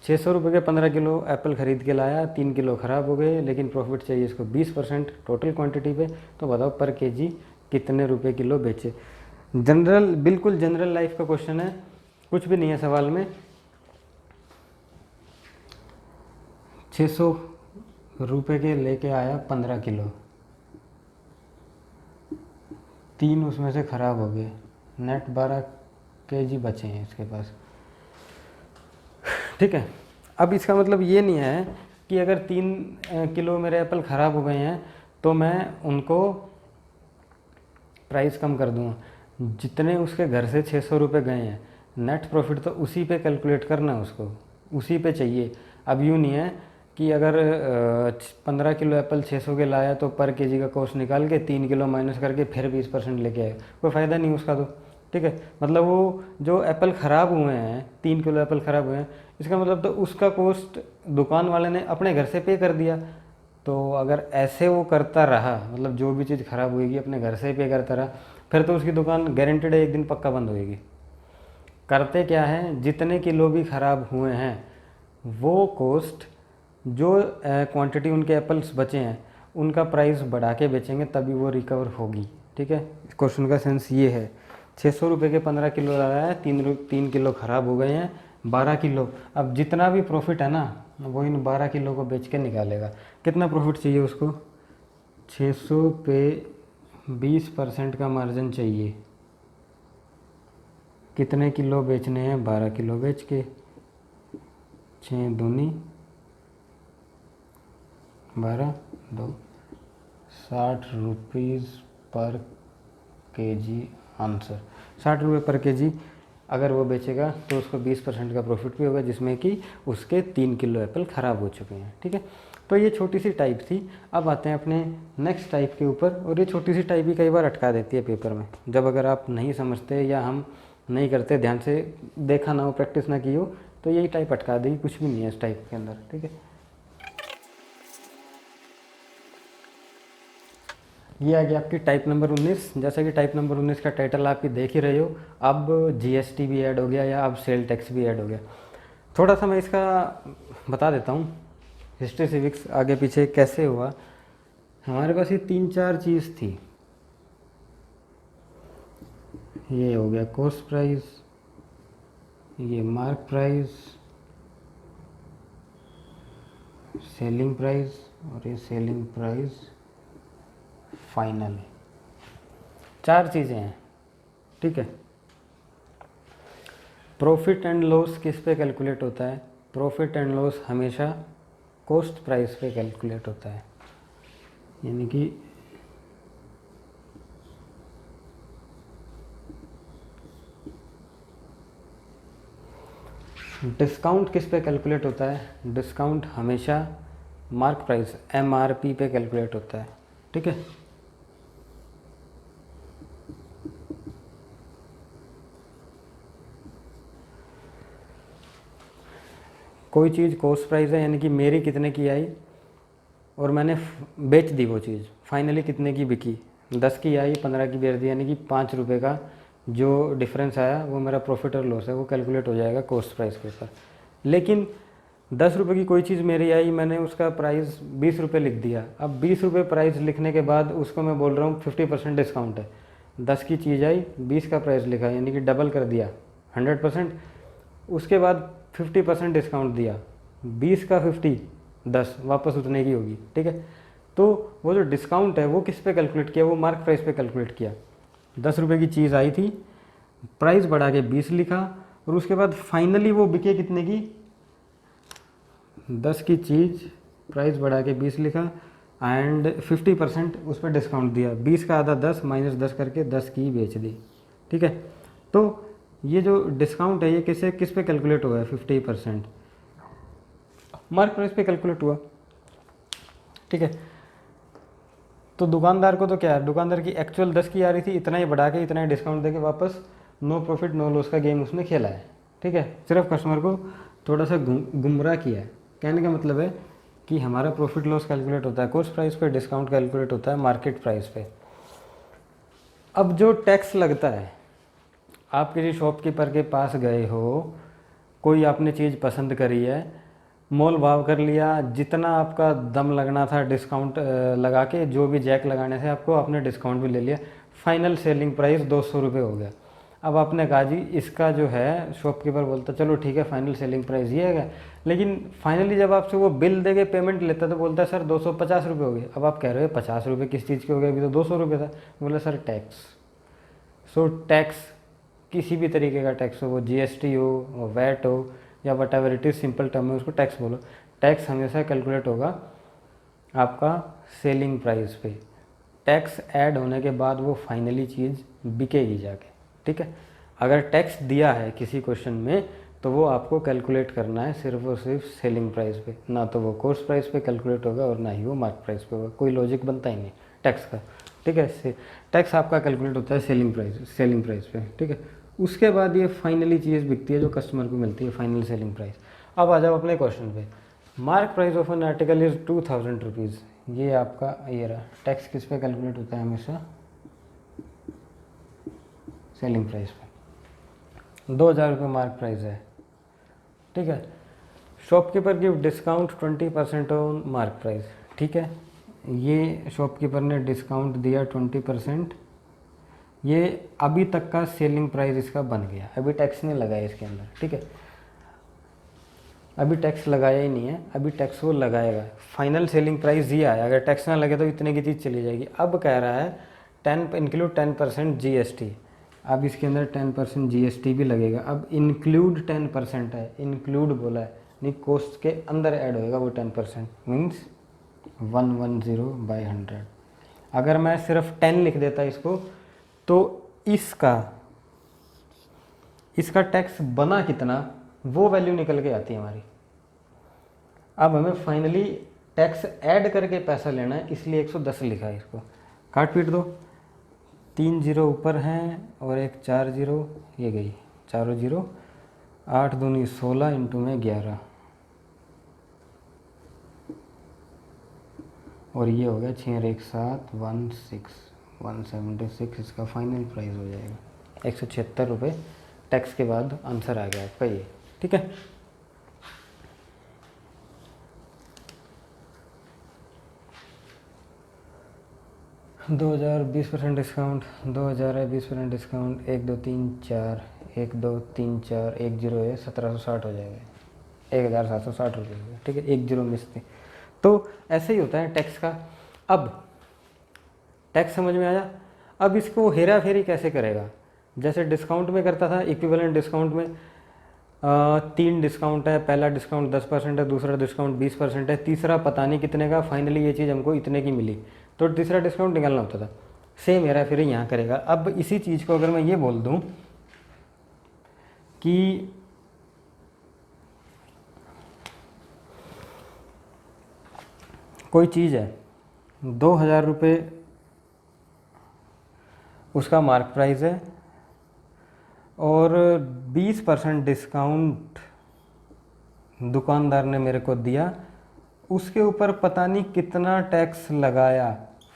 600 रुपये के 15 किलो एप्पल ख़रीद के लाया, 3 किलो ख़राब हो गए, लेकिन प्रॉफिट चाहिए इसको 20% टोटल क्वांटिटी पे। तो बताओ पर केजी कितने रुपए किलो बेचे। जनरल, बिल्कुल जनरल लाइफ का क्वेश्चन है, कुछ भी नहीं है सवाल में। 600 रुपये के लेके आया 15 किलो, 3 उसमें से ख़राब हो गए, नेट 12 केजी बचे हैं इसके पास। ठीक है, अब इसका मतलब ये नहीं है कि अगर 3 किलो मेरे एप्पल ख़राब हो गए हैं तो मैं उनको प्राइस कम कर दूँगा। जितने उसके घर से 600 रुपये गए हैं, नेट प्रॉफिट तो उसी पे कैलकुलेट करना है उसको, उसी पे चाहिए। अब यूँ नहीं है कि अगर 15 किलो एप्पल 600 के लाया तो पर केजी का कॉस्ट निकाल के 3 किलो माइनस करके फिर 20% लेके आए, कोई फ़ायदा नहीं उसका तो। ठीक है, मतलब वो जो एप्पल ख़राब हुए हैं, 3 किलो एप्पल ख़राब हुए हैं, इसका मतलब तो उसका कॉस्ट दुकान वाले ने अपने घर से पे कर दिया। तो अगर ऐसे वो करता रहा, मतलब जो भी चीज़ ख़राब होएगी अपने घर से ही पे करता रहा, फिर तो उसकी दुकान गारंटेड है एक दिन पक्का बंद होएगी। करते क्या है, जितने किलो भी ख़राब हुए हैं वो कॉस्ट, जो क्वांटिटी उनके एप्पल्स बचे हैं उनका प्राइस बढ़ा के बेचेंगे तभी वो रिकवर होगी। ठीक है, क्वेश्चन का सेंस ये है। 600 रुपये के 15 किलो लगाया है, 3 किलो ख़राब हो गए हैं, 12 किलो। अब जितना भी प्रॉफिट है ना वो इन 12 किलो को बेच के निकालेगा। कितना प्रॉफिट चाहिए उसको? 600 पे 20% का मार्जिन चाहिए। कितने किलो बेचने हैं? 12 किलो बेच के। 6 दूनी 12, 2, 60 रुपीज़ पर केजी आंसर। 60 रुपये पर केजी अगर वो बेचेगा तो उसको 20% का प्रॉफिट भी होगा, जिसमें कि उसके 3 किलो एप्पल ख़राब हो चुके हैं। ठीक है, तो ये छोटी सी टाइप थी। अब आते हैं अपने नेक्स्ट टाइप के ऊपर। और ये छोटी सी टाइप ही कई बार अटका देती है पेपर में, जब अगर आप नहीं समझते या हम नहीं करते, ध्यान से देखा ना हो, प्रैक्टिस ना की हो, तो यही टाइप अटका देगी, कुछ भी नहीं है इस टाइप के अंदर। ठीक है, ये आ गया आपकी टाइप नंबर 19। जैसा कि टाइप नंबर 19 का टाइटल आप ही देख ही रहे हो, अब जीएसटी भी ऐड हो गया या अब सेल टैक्स भी ऐड हो गया। थोड़ा सा मैं इसका बता देता हूँ, हिस्ट्री सिविक्स आगे पीछे कैसे हुआ। हमारे पास ये 3-4 चीज़ थी। ये हो गया कॉस्ट प्राइस, ये मार्क प्राइस, सेलिंग प्राइस, और ये सेलिंग प्राइस फाइनल। 4 चीज़ें हैं। ठीक है, प्रॉफिट एंड लॉस किस पे कैलकुलेट होता है? प्रॉफिट एंड लॉस हमेशा कॉस्ट प्राइस पे कैलकुलेट होता है। यानी कि डिस्काउंट किस पे कैलकुलेट होता है? डिस्काउंट हमेशा मार्क प्राइस MRP पे कैलकुलेट होता है। ठीक है, कोई चीज़ कॉस्ट प्राइस है, यानी कि मेरी कितने की आई और मैंने बेच दी वो चीज़, फाइनली कितने की बिकी? 10 की आई, 15 की बेच दी, यानी कि 5 रुपये का जो डिफरेंस आया वो मेरा प्रॉफिट और लॉस है, वो कैलकुलेट हो जाएगा कॉस्ट प्राइस के ऊपर। लेकिन 10 रुपये की कोई चीज़ मेरी आई, मैंने उसका प्राइस 20 रुपये लिख दिया। अब 20 रुपये प्राइस लिखने के बाद उसको मैं बोल रहा हूँ 50% डिस्काउंट है। 10 की चीज़ आई, 20 का प्राइस लिखा, यानी कि डबल कर दिया, 100%। उसके बाद 50% डिस्काउंट दिया, 20 का 50, 10 वापस उतने की होगी। ठीक है, तो वो जो डिस्काउंट है वो किस पे कैलकुलेट किया? वो मार्क प्राइस पे कैलकुलेट किया। 10 रुपये की चीज़ आई थी, प्राइस बढ़ा के 20 लिखा, और उसके बाद फाइनली वो बिके कितने की? 10 की चीज़, प्राइस बढ़ा के 20 लिखा एंड 50% उस पर डिस्काउंट दिया, 20 का आधा 10 माइनस 10 करके 10 की बेच दी। ठीक है, तो ये जो डिस्काउंट है ये किस पे कैलकुलेट हुआ है? 50% मार्क प्राइस पे कैलकुलेट हुआ। ठीक है, तो दुकानदार को तो क्या है, दुकानदार की एक्चुअल 10 की आ रही थी, इतना ही बढ़ा के इतना ही डिस्काउंट देके वापस नो प्रॉफिट नो लॉस का गेम उसने खेला है। ठीक है, सिर्फ कस्टमर को थोड़ा सा गुमराह किया है। कहने का मतलब है कि हमारा प्रॉफिट लॉस कैलकुलेट होता है कॉस्ट प्राइस पे, डिस्काउंट कैलकुलेट होता है मार्केट प्राइस पे। अब जो टैक्स लगता है, आप किसी शॉपकीपर के पास गए हो, कोई आपने चीज़ पसंद करी है, मोल भाव कर लिया, जितना आपका दम लगना था डिस्काउंट लगा के, जो भी जैक लगाने थे आपको, आपने डिस्काउंट भी ले लिया, फाइनल सेलिंग प्राइस 200 रुपये हो गया। अब आपने कहा जी इसका जो है, शॉपकीपर बोलता चलो ठीक है फाइनल सेलिंग प्राइस ये है, लेकिन फाइनली जब आपसे वो बिल दे के पेमेंट लेता तो बोलता है सर 250 रुपये हो गए। अब आप कह रहे हो 50 रुपये किस चीज़ के हो गए, अभी तो 200 रुपये था। बोला सर टैक्स। सो टैक्स, किसी भी तरीके का टैक्स हो, वो जीएसटी हो, वैट हो, या what ever it is, simple term में उसको टैक्स बोलो। टैक्स हमेशा कैलकुलेट होगा आपका सेलिंग प्राइस पे। टैक्स ऐड होने के बाद वो फाइनली चीज़ बिकेगी जाके। ठीक है, अगर टैक्स दिया है किसी क्वेश्चन में तो वो आपको कैलकुलेट करना है सिर्फ और सिर्फ सेलिंग प्राइस पे, ना तो वो कॉस्ट प्राइस पे कैलकुलेट होगा और ना ही वो मार्क प्राइस पे होगा। कोई लॉजिक बनता ही नहीं टैक्स का। ठीक है, टैक्स आपका कैलकुलेट होता है सेलिंग प्राइस पे। ठीक है, उसके बाद ये फाइनली चीज़ बिकती है जो कस्टमर को मिलती है, फाइनल सेलिंग प्राइस। अब आ जाओ अपने क्वेश्चन पे। Mark price of an article is 2000 rupees, ये आपका ये रहा। टैक्स किस पे कैलकुलेट होता है हमेशा? सेलिंग प्राइस पे। 2000 रुपये मार्क प्राइस है, ठीक है। Shopkeeper give discount 20% on mark price, ठीक है। ये शॉपकीपर ने डिस्काउंट दिया 20%। ये अभी तक का सेलिंग प्राइस इसका बन गया, अभी टैक्स नहीं लगाया इसके अंदर, ठीक है। अभी टैक्स लगाया ही नहीं है, अभी टैक्स वो लगाएगा। फाइनल सेलिंग प्राइस ये आया, अगर टैक्स ना लगे तो इतने की चीज़ चली जाएगी। अब कह रहा है 10 इंक्लूड 10% GST। अब इसके अंदर 10% GST भी लगेगा। अब इंक्लूड 10% है, इंक्लूड बोला है, नहीं कॉस्ट के अंदर ऐड होएगा वो 10%, मीन्स 110/100। अगर मैं सिर्फ 10 लिख देता इसको तो इसका टैक्स बना कितना वो वैल्यू निकल के आती है हमारी। अब हमें फाइनली टैक्स ऐड करके पैसा लेना है, इसलिए 110 लिखा है। इसको काट पीट दो, 3 जीरो ऊपर हैं और एक 4 जीरो, ये गई चारों जीरो। 8 दूनी 16 इंटू में 11, और ये हो गया 6 और 1 7 176 इसका फाइनल प्राइस हो जाएगा 176 रुपये। टैक्स के बाद आंसर आ गया आपका ये, ठीक है। दो हज़ार 20% डिस्काउंट, 2000 है 20% डिस्काउंट, 1 2 3 4 1 2 3 4 1 जीरो है 1760 हो जाएगा, 1760 रुपये, ठीक है। 1 जीरो मिस थी। तो ऐसे ही होता है टैक्स का। अब टैक्स समझ में आया। अब इसको हेरा फेरी कैसे करेगा? जैसे डिस्काउंट में करता था, इक्विवेलेंट डिस्काउंट में 3 डिस्काउंट है। पहला डिस्काउंट 10% है, दूसरा डिस्काउंट 20% है, तीसरा पता नहीं कितने का, फाइनली ये चीज़ हमको इतने की मिली तो तीसरा डिस्काउंट निकालना होता था। सेम हेरा फेरी यहाँ करेगा। अब इसी चीज़ को अगर मैं ये बोल दूँ कि कोई चीज़ है 2000 रुपये उसका मार्क प्राइस है और 20% डिस्काउंट दुकानदार ने मेरे को दिया, उसके ऊपर पता नहीं कितना टैक्स लगाया,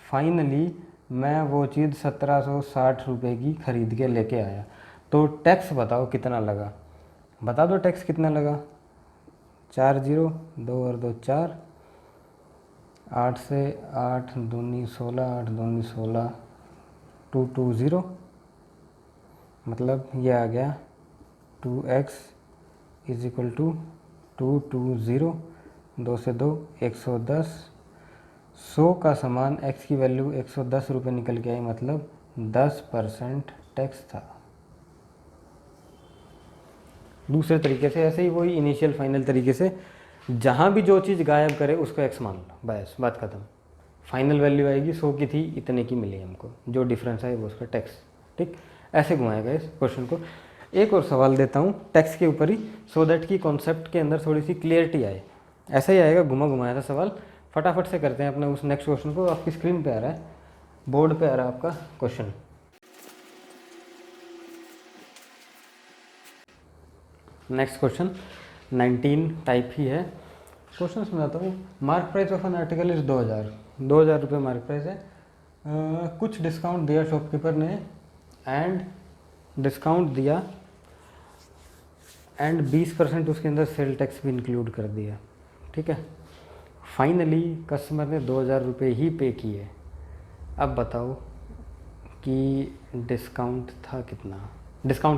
फाइनली मैं वो चीज़ 1760 रुपये की ख़रीद के लेके आया। तो टैक्स बताओ कितना लगा, बता दो टैक्स कितना लगा। 4 जीरो, 2 और 2 4, 8 से 8 दूनी 16, 8 दूनी 16, 220, मतलब ये आ गया 2x = 220, 2 से 2 110, 100 का सामान x की वैल्यू 110 रुपये निकल के आई, मतलब 10% टैक्स था। दूसरे तरीके से ऐसे ही वही इनिशियल फाइनल तरीके से जहाँ भी जो चीज़ गायब करे उसको x मान लो, बस बात खत्म। फाइनल वैल्यू आएगी 100 की थी, इतने की मिली हमको, जो डिफरेंस है वो उसका टैक्स, ठीक। ऐसे घुमाएगा इस क्वेश्चन को। एक और सवाल देता हूँ टैक्स के ऊपर ही, सो दैट कि कॉन्सेप्ट के अंदर थोड़ी सी क्लियरिटी आए। ऐसा ही आएगा, घुमा घुमाया था सवाल। फटाफट से करते हैं अपने उस नेक्स्ट क्वेश्चन को। आपकी स्क्रीन पे आ रहा है, बोर्ड पे आ रहा है आपका क्वेश्चन। नेक्स्ट क्वेश्चन 19 टाइप ही है। क्वेश्चन सुनाता हूँ। Mark price of an article is 2000 रुपये मार्क प्राइस है। कुछ डिस्काउंट दिया शॉपकीपर ने एंड डिस्काउंट दिया एंड 20% उसके अंदर सेल टैक्स भी इंक्लूड कर दिया, ठीक है। फाइनली कस्टमर ने 2000 रुपये ही पे किए। अब बताओ कि डिस्काउंट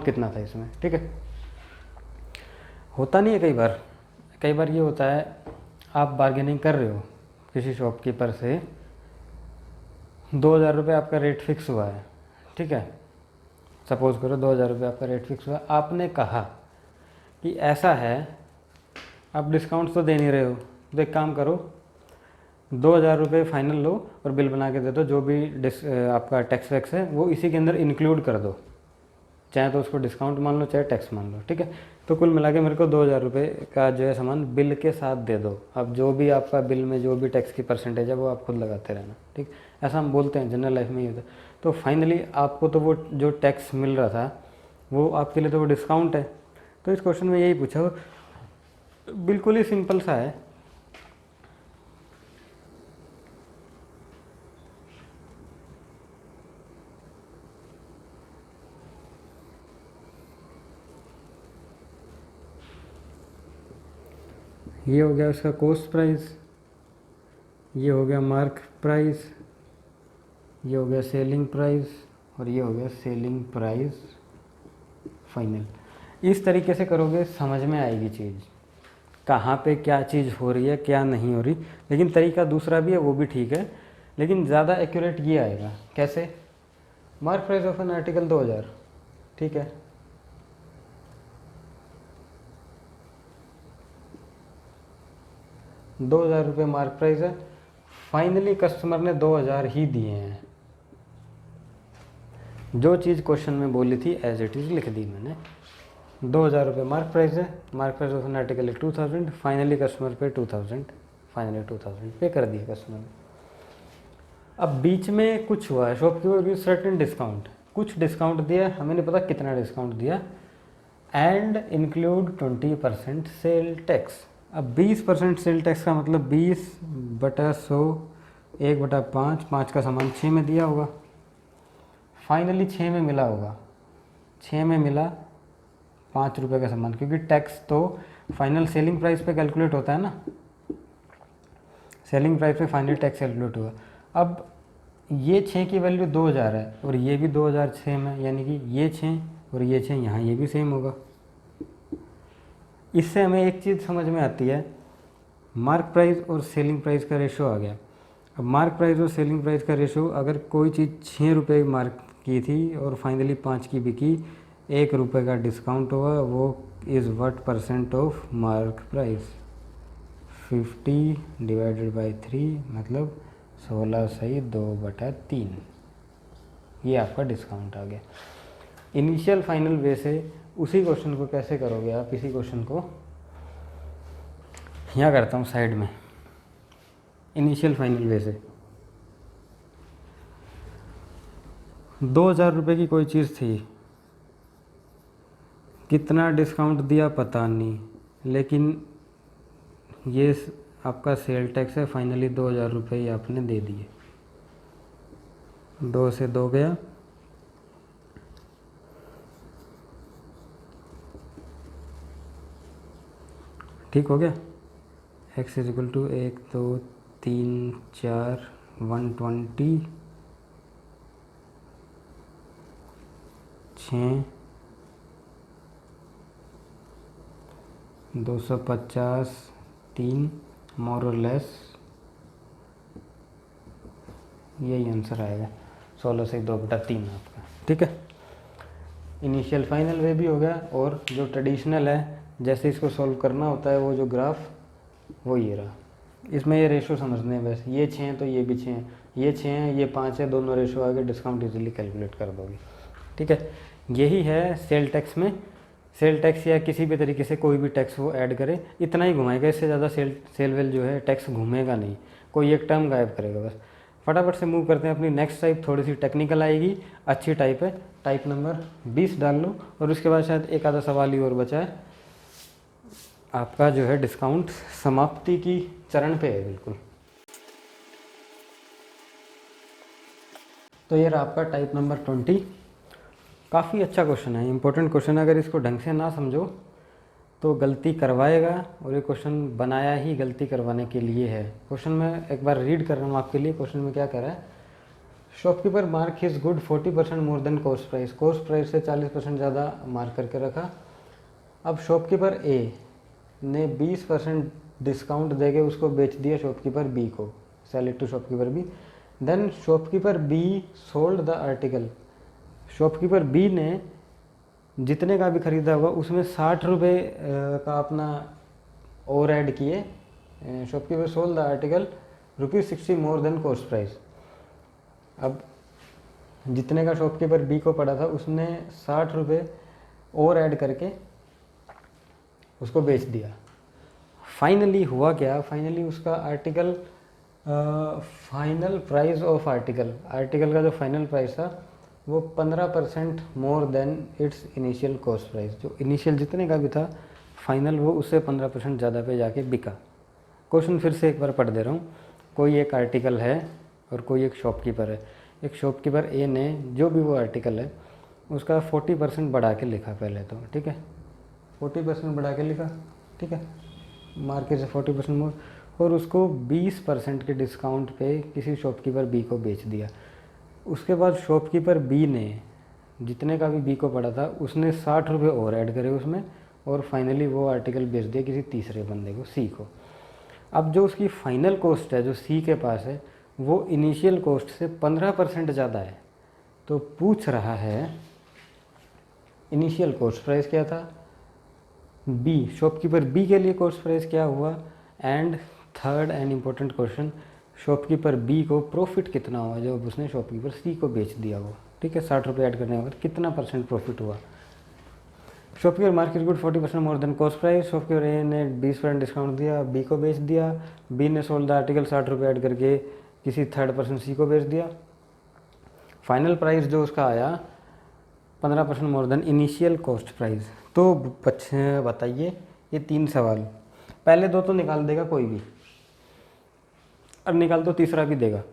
कितना था इसमें, ठीक है। होता नहीं है कई बार ये होता है, आप बार्गेनिंग कर रहे हो किसी शॉपकीपर से, 2000 रुपये आपका रेट फिक्स हुआ है, ठीक है। सपोज़ करो 2000 रुपये आपका रेट फिक्स हुआ, आपने कहा कि ऐसा है आप डिस्काउंट तो दे नहीं रहे हो, तो एक काम करो 2000 रुपये फाइनल लो और बिल बना के दे दो, जो भी आपका टैक्स वैक्स है वो इसी के अंदर इंक्लूड कर दो, चाहे तो उसको डिस्काउंट मान लो चाहे टैक्स मान लो, ठीक है। तो कुल मिला के मेरे को 2000 रुपये का जो है सामान बिल के साथ दे दो। अब जो भी आपका बिल में जो भी टैक्स की परसेंटेज है वो आप खुद लगाते रहना, ठीक। ऐसा हम बोलते हैं, जनरल लाइफ में ही होता है। तो फाइनली आपको तो वो जो टैक्स मिल रहा था वो आपके लिए तो वो डिस्काउंट है। तो इस क्वेश्चन में यही पूछा, बिल्कुल ही सिंपल सा है। ये हो गया उसका कॉस्ट प्राइस, ये हो गया मार्क प्राइस, ये हो गया सेलिंग प्राइस, और ये हो गया सेलिंग प्राइस फाइनल। इस तरीके से करोगे समझ में आएगी चीज़, कहाँ पे क्या चीज़ हो रही है क्या नहीं हो रही। लेकिन तरीका दूसरा भी है, वो भी ठीक है, लेकिन ज़्यादा एक्यूरेट ये आएगा। कैसे? Mark price of an article 2000, ठीक है, ₹2000 मार्क प्राइस है, फाइनली कस्टमर ने 2000 ही दिए हैं। जो चीज़ क्वेश्चन में बोली थी एज इट इज़ लिख दी मैंने। ₹2000 मार्क प्राइस है, mark price of an article है 2000, फाइनली कस्टमर पे 2000, फाइनली 2000 पे कर दिया कस्टमर ने। अब बीच में कुछ हुआ है, शॉपकीपर गिव सर्टेन डिस्काउंट, कुछ डिस्काउंट दिया, हमें नहीं पता कितना डिस्काउंट दिया, एंड इंक्लूड 20% सेल टैक्स। अब 20% सेल टैक्स का मतलब 20/100, 1/5, 5 का सामान 6 में दिया होगा, फाइनली 6 में मिला होगा, 6 में मिला ₹5 का सामान, क्योंकि टैक्स तो फाइनल सेलिंग प्राइस पे कैलकुलेट होता है ना, सेलिंग प्राइस पे फाइनल टैक्स कैलकुलेट हुआ। अब ये 6 की वैल्यू 2000 है और ये भी 2000 सेम है, यानी कि ये 6 और ये 6 यहाँ ये भी सेम होगा। इससे हमें एक चीज़ समझ में आती है, मार्क प्राइस और सेलिंग प्राइस का रेशो आ गया। अब मार्क प्राइस और सेलिंग प्राइस का रेशो, अगर कोई चीज़ ₹6 मार्क की थी और फाइनली 5 की बिकी, ₹1 का डिस्काउंट हुआ, वो is what percent of mark price? 50 divided by 3, मतलब 16 सही 2/3, ये आपका डिस्काउंट आ गया। इनिशियल फाइनल वे से उसी क्वेश्चन को कैसे करोगे आप? इसी क्वेश्चन को यहाँ करता हूँ साइड में, इनिशियल फाइनल वे से। ₹2000 की कोई चीज़ थी, कितना डिस्काउंट दिया पता नहीं, लेकिन ये आपका सेल टैक्स है, फाइनली ₹2000 ही आपने दे दिए। 2 से 2 गया, ठीक हो गया। x = 1 2 3 4 120 6 250 3 मोर और लेस, यही आंसर आएगा। 16 से 2/3 आपका, ठीक है। इनिशियल फाइनल वे भी हो गया, और जो ट्रेडिशनल है जैसे इसको सॉल्व करना होता है, वो जो ग्राफ वो ये रहा। इसमें ये रेशो समझने हैं बस, ये 6 हैं तो ये भी 6 हैं, ये 6 हैं ये 5 है, दोनों रेशो आगे, डिस्काउंट इजीली कैलकुलेट कर दोगे, ठीक है। यही है सेल टैक्स में। सेल टैक्स या किसी भी तरीके से कोई भी टैक्स वो ऐड करे, इतना ही घुमाएगा, इससे ज़्यादा सेल वेल जो है टैक्स घूमेगा नहीं, कोई एक टर्म गायब करेगा बस। फटाफट से मूव करते हैं अपनी नेक्स्ट टाइप, थोड़ी सी टेक्निकल आएगी, अच्छी टाइप है, टाइप नंबर 20 डाल लो, और उसके बाद शायद एक आधा सवाल ही और बचा है, आपका जो है डिस्काउंट समाप्ति की चरण पे है बिल्कुल। तो ये रहा आपका टाइप नंबर 20। काफ़ी अच्छा क्वेश्चन है, इंपॉर्टेंट क्वेश्चन है, अगर इसको ढंग से ना समझो तो गलती करवाएगा, और ये क्वेश्चन बनाया ही गलती करवाने के लिए है। क्वेश्चन में एक बार रीड कर रहा हूँ आपके लिए, क्वेश्चन में क्या कह रहा है, shopkeeper mark his good 40% more than cost price, cost price से 40% ज़्यादा मार्क करके रखा। अब शॉपकीपर ए ने 20% डिस्काउंट देके उसको बेच दिया शॉपकीपर बी को, sell it to shopkeeper B. Then shopkeeper B sold the article, shopkeeper B ने जितने का भी ख़रीदा होगा उसमें 60 रुपये का अपना और ऐड किए, shopkeeper sold the article ₹60 more than cost price. अब जितने का शॉपकीपर बी को पड़ा था उसने 60 रुपये और ऐड करके उसको बेच दिया। फाइनली हुआ क्या, फाइनली उसका article final price of article का जो फाइनल प्राइस था वो 15% more than it's initial cost price, जो इनिशियल जितने का भी था फाइनल वो उससे 15% ज़्यादा पे जाके बिका। क्वेश्चन फिर से एक बार पढ़ दे रहा हूँ, कोई एक आर्टिकल है और कोई एक शॉपकीपर है, एक शॉपकीपर ए ने जो भी वो आर्टिकल है उसका 40% बढ़ा के लिखा पहले तो, ठीक है, 40% बढ़ा के लिखा, ठीक है। मार्केट से 40% मोर, और उसको 20% के डिस्काउंट पे किसी शॉपकीपर बी को बेच दिया। उसके बाद शॉपकीपर बी ने जितने का भी बी को पड़ा था उसने 60 रुपये और ऐड करे उसमें, और फाइनली वो आर्टिकल बेच दिया किसी तीसरे बंदे को, सी को। अब जो उसकी फाइनल कॉस्ट है जो सी के पास है वो इनिशियल कॉस्ट से 15% ज़्यादा है। तो पूछ रहा है इनिशियल कॉस्ट प्राइस क्या था, बी शॉपकीपर बी के लिए कॉस्ट प्राइस क्या हुआ, and third and important question, shopkeeper B को प्रॉफिट कितना हुआ जब उसने शॉपकीपर सी को बेच दिया वो। ठीक है, 60 रुपये ऐड करने के बाद कितना % प्रॉफिट हुआ। Shopkeeper market good 40% more than cost price, shopkeeper A ने 20% डिस्काउंट दिया, बी को बेच दिया, बी ने सोल्ड द आर्टिकल 60 रुपये ऐड करके किसी थर्ड पर्सन सी को बेच दिया। फाइनल प्राइस जो उसका आया 15% more than initial cost price. तो बताइए ये 3 सवाल, पहले 2 तो निकाल देगा कोई भी, और निकाल तो तीसरा भी देगा,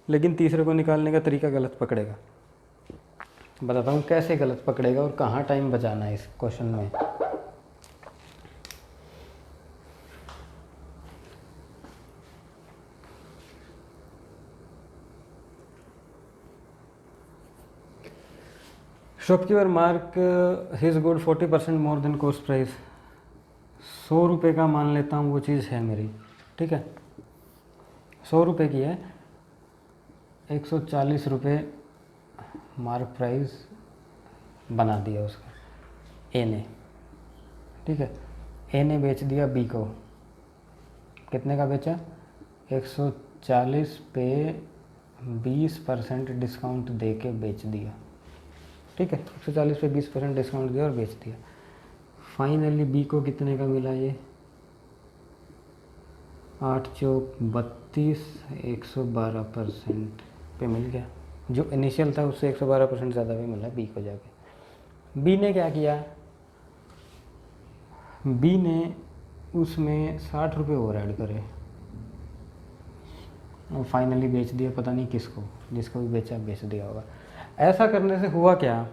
लेकिन तीसरे को निकालने का तरीका गलत पकड़ेगा। बताता हूँ कैसे गलत पकड़ेगा और कहाँ टाइम बचाना है इस क्वेश्चन में। Shopkeeper mark his good 40% more than cost price. 100 रुपये का मान लेता हूँ वो चीज़ है मेरी, ठीक है, 100 रुपये की है, 140 रुपये मार्क प्राइस बना दिया उसका ए ने। ठीक है, ए ने बेच दिया बी को, कितने का बेचा, 140 पे 20% डिस्काउंट दे के बेच दिया। ठीक है, 140 पे 20% डिस्काउंट दिया और बेच दिया। फाइनली बी को कितने का मिला, ये 8 चौक 32, 112% पे मिल गया। जो इनिशियल था उससे 112% ज़्यादा भी मिला बी को जाके। बी ने क्या किया, बी ने उसमें 60 रुपये और ऐड करे और फाइनली बेच दिया, पता नहीं किसको, जिसको भी बेचा बेच दिया होगा। ऐसा करने से हुआ क्या,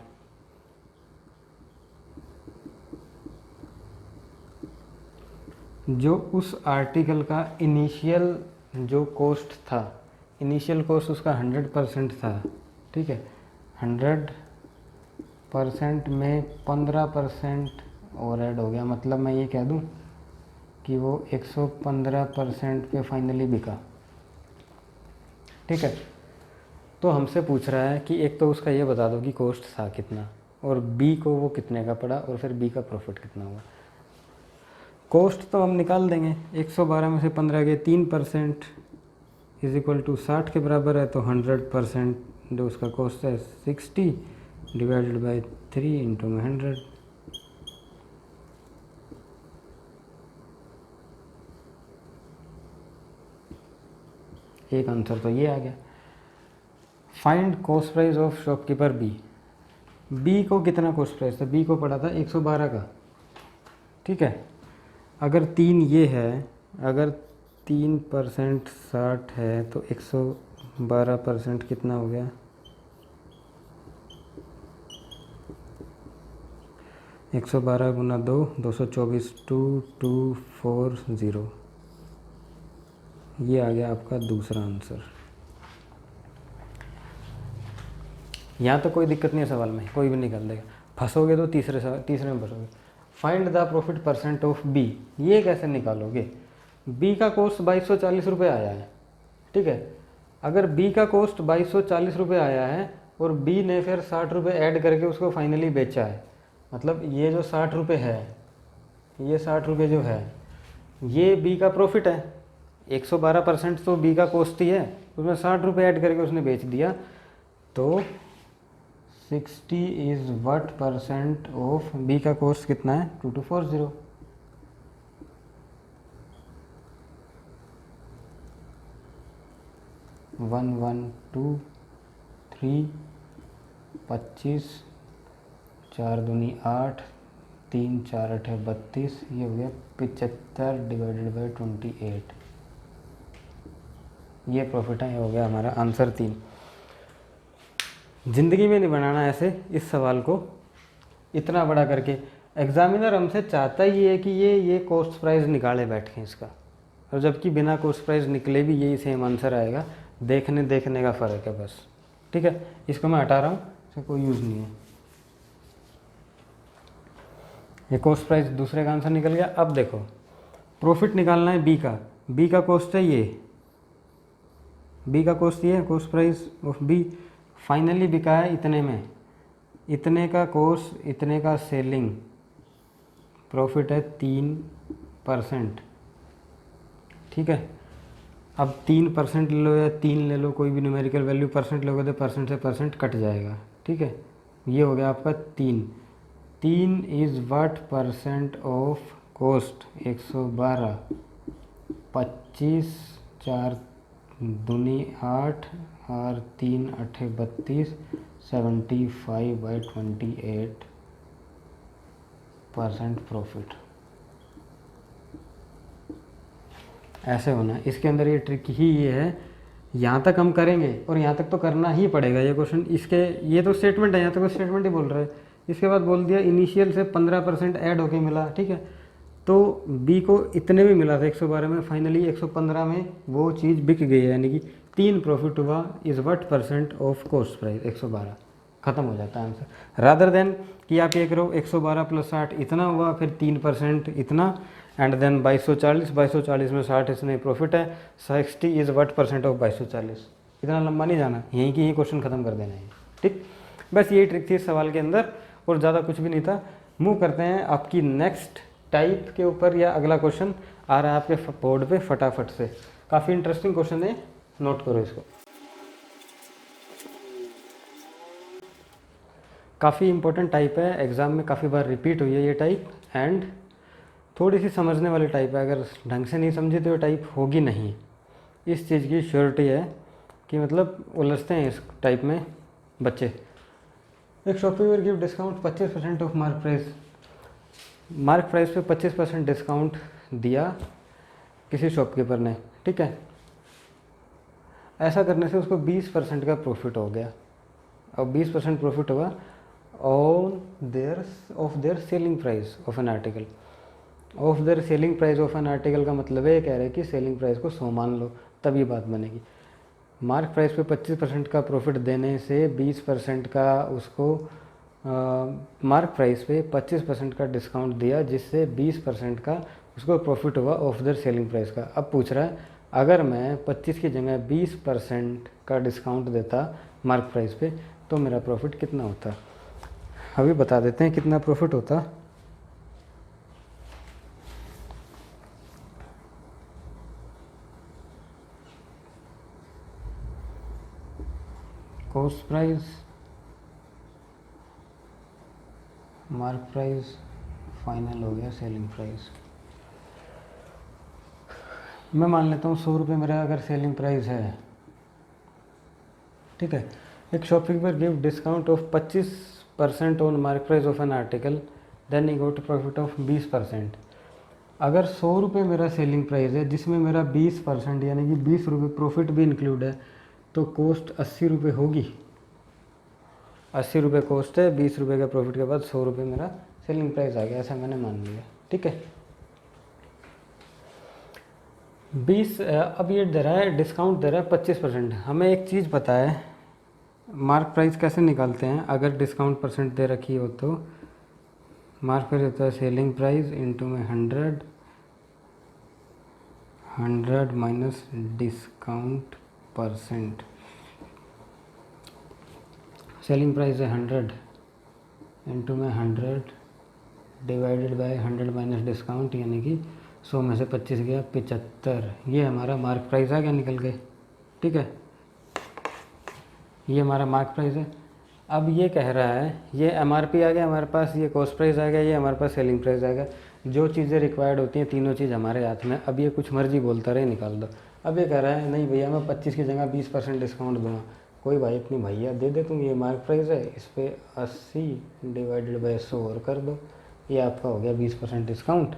जो उस आर्टिकल का इनिशियल जो कॉस्ट था, इनिशियल कॉस्ट उसका 100% था। ठीक है, 100% में 15% और ऐड हो गया, मतलब मैं ये कह दूं कि वो 115% पे फाइनली बिका। ठीक है, तो हमसे पूछ रहा है कि एक तो उसका ये बता दो कि कॉस्ट था कितना, और बी को वो कितने का पड़ा, और फिर बी का प्रॉफिट कितना हुआ। कॉस्ट तो हम निकाल देंगे, 112 में से 15 के 3% इज इक्वल टू 60 के बराबर है, तो 100% जो उसका कॉस्ट है 60 डिवाइडेड बाई 3 इंटू 100। एक आंसर तो ये आ गया। Find cost price of shopkeeper B. B को कितना कॉस्ट प्राइस था, बी को पड़ा था 112 का। ठीक है, अगर 3 ये है, अगर 3% 60 है तो 112% कितना हो गया, 112 गुना 2 224, 2240। ये आ गया आपका दूसरा आंसर। यहाँ तो कोई दिक्कत नहीं है सवाल में, कोई भी निकाल देगा। फंसोगे तो तीसरे में फंसोगे। Find the profit % of B, ये कैसे निकालोगे। बी का कॉस्ट 2240 रुपये आया है। ठीक है, अगर बी का कॉस्ट 2240 रुपये आया है और बी ने फिर 60 रुपये ऐड करके उसको फाइनली बेचा है, मतलब ये जो 60 रुपये है, ये 60 रुपये जो है ये बी का प्रॉफिट है। 112% तो बी का कॉस्ट ही है, उसमें 60 रुपये ऐड करके उसने बेच दिया, तो 60 इज़ व्हाट % ऑफ बी का कॉस्ट कितना है, 2240। वन वन टू 3 25, 4 दूनी 8, 3 4 8 32, ये हो गया 75 डिवाइडेड बाई 28। ये प्रॉफिट है, ये हो गया हमारा आंसर 3। ज़िंदगी में नहीं बनाना ऐसे इस सवाल को इतना बड़ा करके। एग्जामिनर हमसे चाहता ही है कि ये कॉस्ट प्राइस निकाले बैठ के इसका, और जबकि बिना कॉस्ट प्राइस निकले भी यही सेम आंसर आएगा, देखने का फ़र्क है बस। ठीक है, इसको मैं हटा रहा हूँ, इसका कोई यूज़ नहीं है। ये कॉस्ट प्राइस दूसरे का आंसर निकल गया। अब देखो प्रॉफिट निकालना है बी का कॉस्ट है ये, बी का कॉस्ट ये है, cost price of B. Finally बिका है इतने में, इतने का कॉस्ट, इतने का सेलिंग, प्रॉफिट है 3%। ठीक है, अब 3% ले लो या 3 ले लो, कोई भी न्यूमेरिकल वैल्यू, परसेंट लोगे तो परसेंट से परसेंट कट जाएगा। ठीक है, ये हो गया आपका 3 is what percent of cost 112, 25, 4 दूनी 8 और 3 8 32, 75/28% प्रॉफिट। ऐसे होना, इसके अंदर ये ट्रिक ही ये है, यहाँ तक हम करेंगे और यहाँ तक तो करना ही पड़ेगा ये क्वेश्चन। इसके ये तो स्टेटमेंट है, यहाँ तक तो स्टेटमेंट ही बोल रहा है। इसके बाद बोल दिया इनिशियल से 15% ऐड होके मिला। ठीक है, तो बी को इतने में मिला था 112 में, फाइनली 115 में वो चीज़ बिक गई है, यानी कि 3 प्रॉफिट हुआ। Is what percent of cost price 112, ख़त्म हो जाता है आंसर। रादर देन कि आप ये करो 112 + 60 इतना हुआ, फिर 3% इतना, एंड देन 2240 में 60 इसमें प्रॉफिट है, 60 इज़ व्हाट परसेंट ऑफ 2240। इतना लंबा नहीं जाना, यहीं की यही क्वेश्चन ख़त्म कर देना है। ठीक, बस यही ट्रिक थी इस सवाल के अंदर, और ज़्यादा कुछ भी नहीं था। मूव करते हैं आपकी नेक्स्ट टाइप के ऊपर, या अगला क्वेश्चन आ रहा है आपके बोर्ड पे फटाफट से। काफ़ी इंटरेस्टिंग क्वेश्चन है, नोट करो इसको। काफ़ी इंपॉर्टेंट टाइप है, एग्ज़ाम में काफ़ी बार रिपीट हुई है ये टाइप, एंड थोड़ी सी समझने वाली टाइप है। अगर ढंग से नहीं समझी तो ये टाइप होगी नहीं, इस चीज़ की श्योरिटी है कि मतलब उलझते हैं इस टाइप में बच्चे। एक shopkeeper give discount 25% of mark price पे 25% डिस्काउंट दिया किसी शॉपकीपर ने। ठीक है, ऐसा करने से उसको 20% का प्रॉफिट हो गया, और 20% प्रॉफिट हुआ on their selling price of an article. Of their selling price of an article का मतलब है, कह रहे हैं कि सेलिंग प्राइस को 100 मान लो, तब ये बात बनेगी। मार्क प्राइस पे 25% का प्रॉफिट देने से 20% का उसको मार्क प्राइस पे 25% का डिस्काउंट दिया, जिससे 20% का उसको प्रॉफिट हुआ ऑफ देयर सेलिंग प्राइस का। अब पूछ रहा है अगर मैं 25 की जगह 20% का डिस्काउंट देता मार्क प्राइस पे तो मेरा प्रॉफिट कितना होता। अभी बता देते हैं कितना प्रॉफिट होता। Cost price, mark price, final हो गया सेलिंग प्राइस। मैं मान लेता हूँ 100 रुपये मेरा अगर सेलिंग प्राइस है। ठीक है, एक shopkeeper give discount of 25% on mark price of an article, then he got profit of 20%। अगर 100 रुपये मेरा सेलिंग प्राइस है, जिसमें मेरा 20% यानी कि 20 रुपये प्रॉफिट भी इंक्लूड है, तो कॉस्ट 80 रुपये होगी। 80 रुपये कॉस्ट है, 20 रुपये का प्रॉफिट के बाद 100 रुपये मेरा सेलिंग प्राइस आ गया, ऐसा मैंने मान लिया। ठीक है, 20 अब ये दे रहा है डिस्काउंट दे रहा है 25%। हमें एक चीज़ पता है, मार्क प्राइस कैसे निकालते हैं। अगर डिस्काउंट परसेंट दे रखी हो तो मार्क प्राइस होता है सेलिंग प्राइस इंटू में 100 minus discount percent. Selling price है 100 इंटू में 100 डिवाइडेड बाय 100 माइनस डिस्काउंट, यानी कि 100 में से 25 गया 75। ये हमारा मार्क प्राइस आ गया निकल के। ठीक है, ये हमारा मार्क प्राइस है। अब ये कह रहा है ये एमआरपी आ गया हमारे पास, ये कॉस्ट प्राइस आ गया, ये हमारे पास सेलिंग प्राइस आ गया। जो चीज़ें रिक्वायर्ड होती हैं तीनों चीज़ हमारे हाथ में। अब ये कुछ मर्जी बोलता रहे, निकाल दो। अब ये कह रहा है नहीं भैया मैं 25 की जगह 20% डिस्काउंट दूँगा। कोई भाई अपनी भैया दे दे तुम, ये मार्क प्राइस है, इस पर 80 डिवाइडेड बाई 100 और कर दो, ये आपका हो गया 20% डिस्काउंट।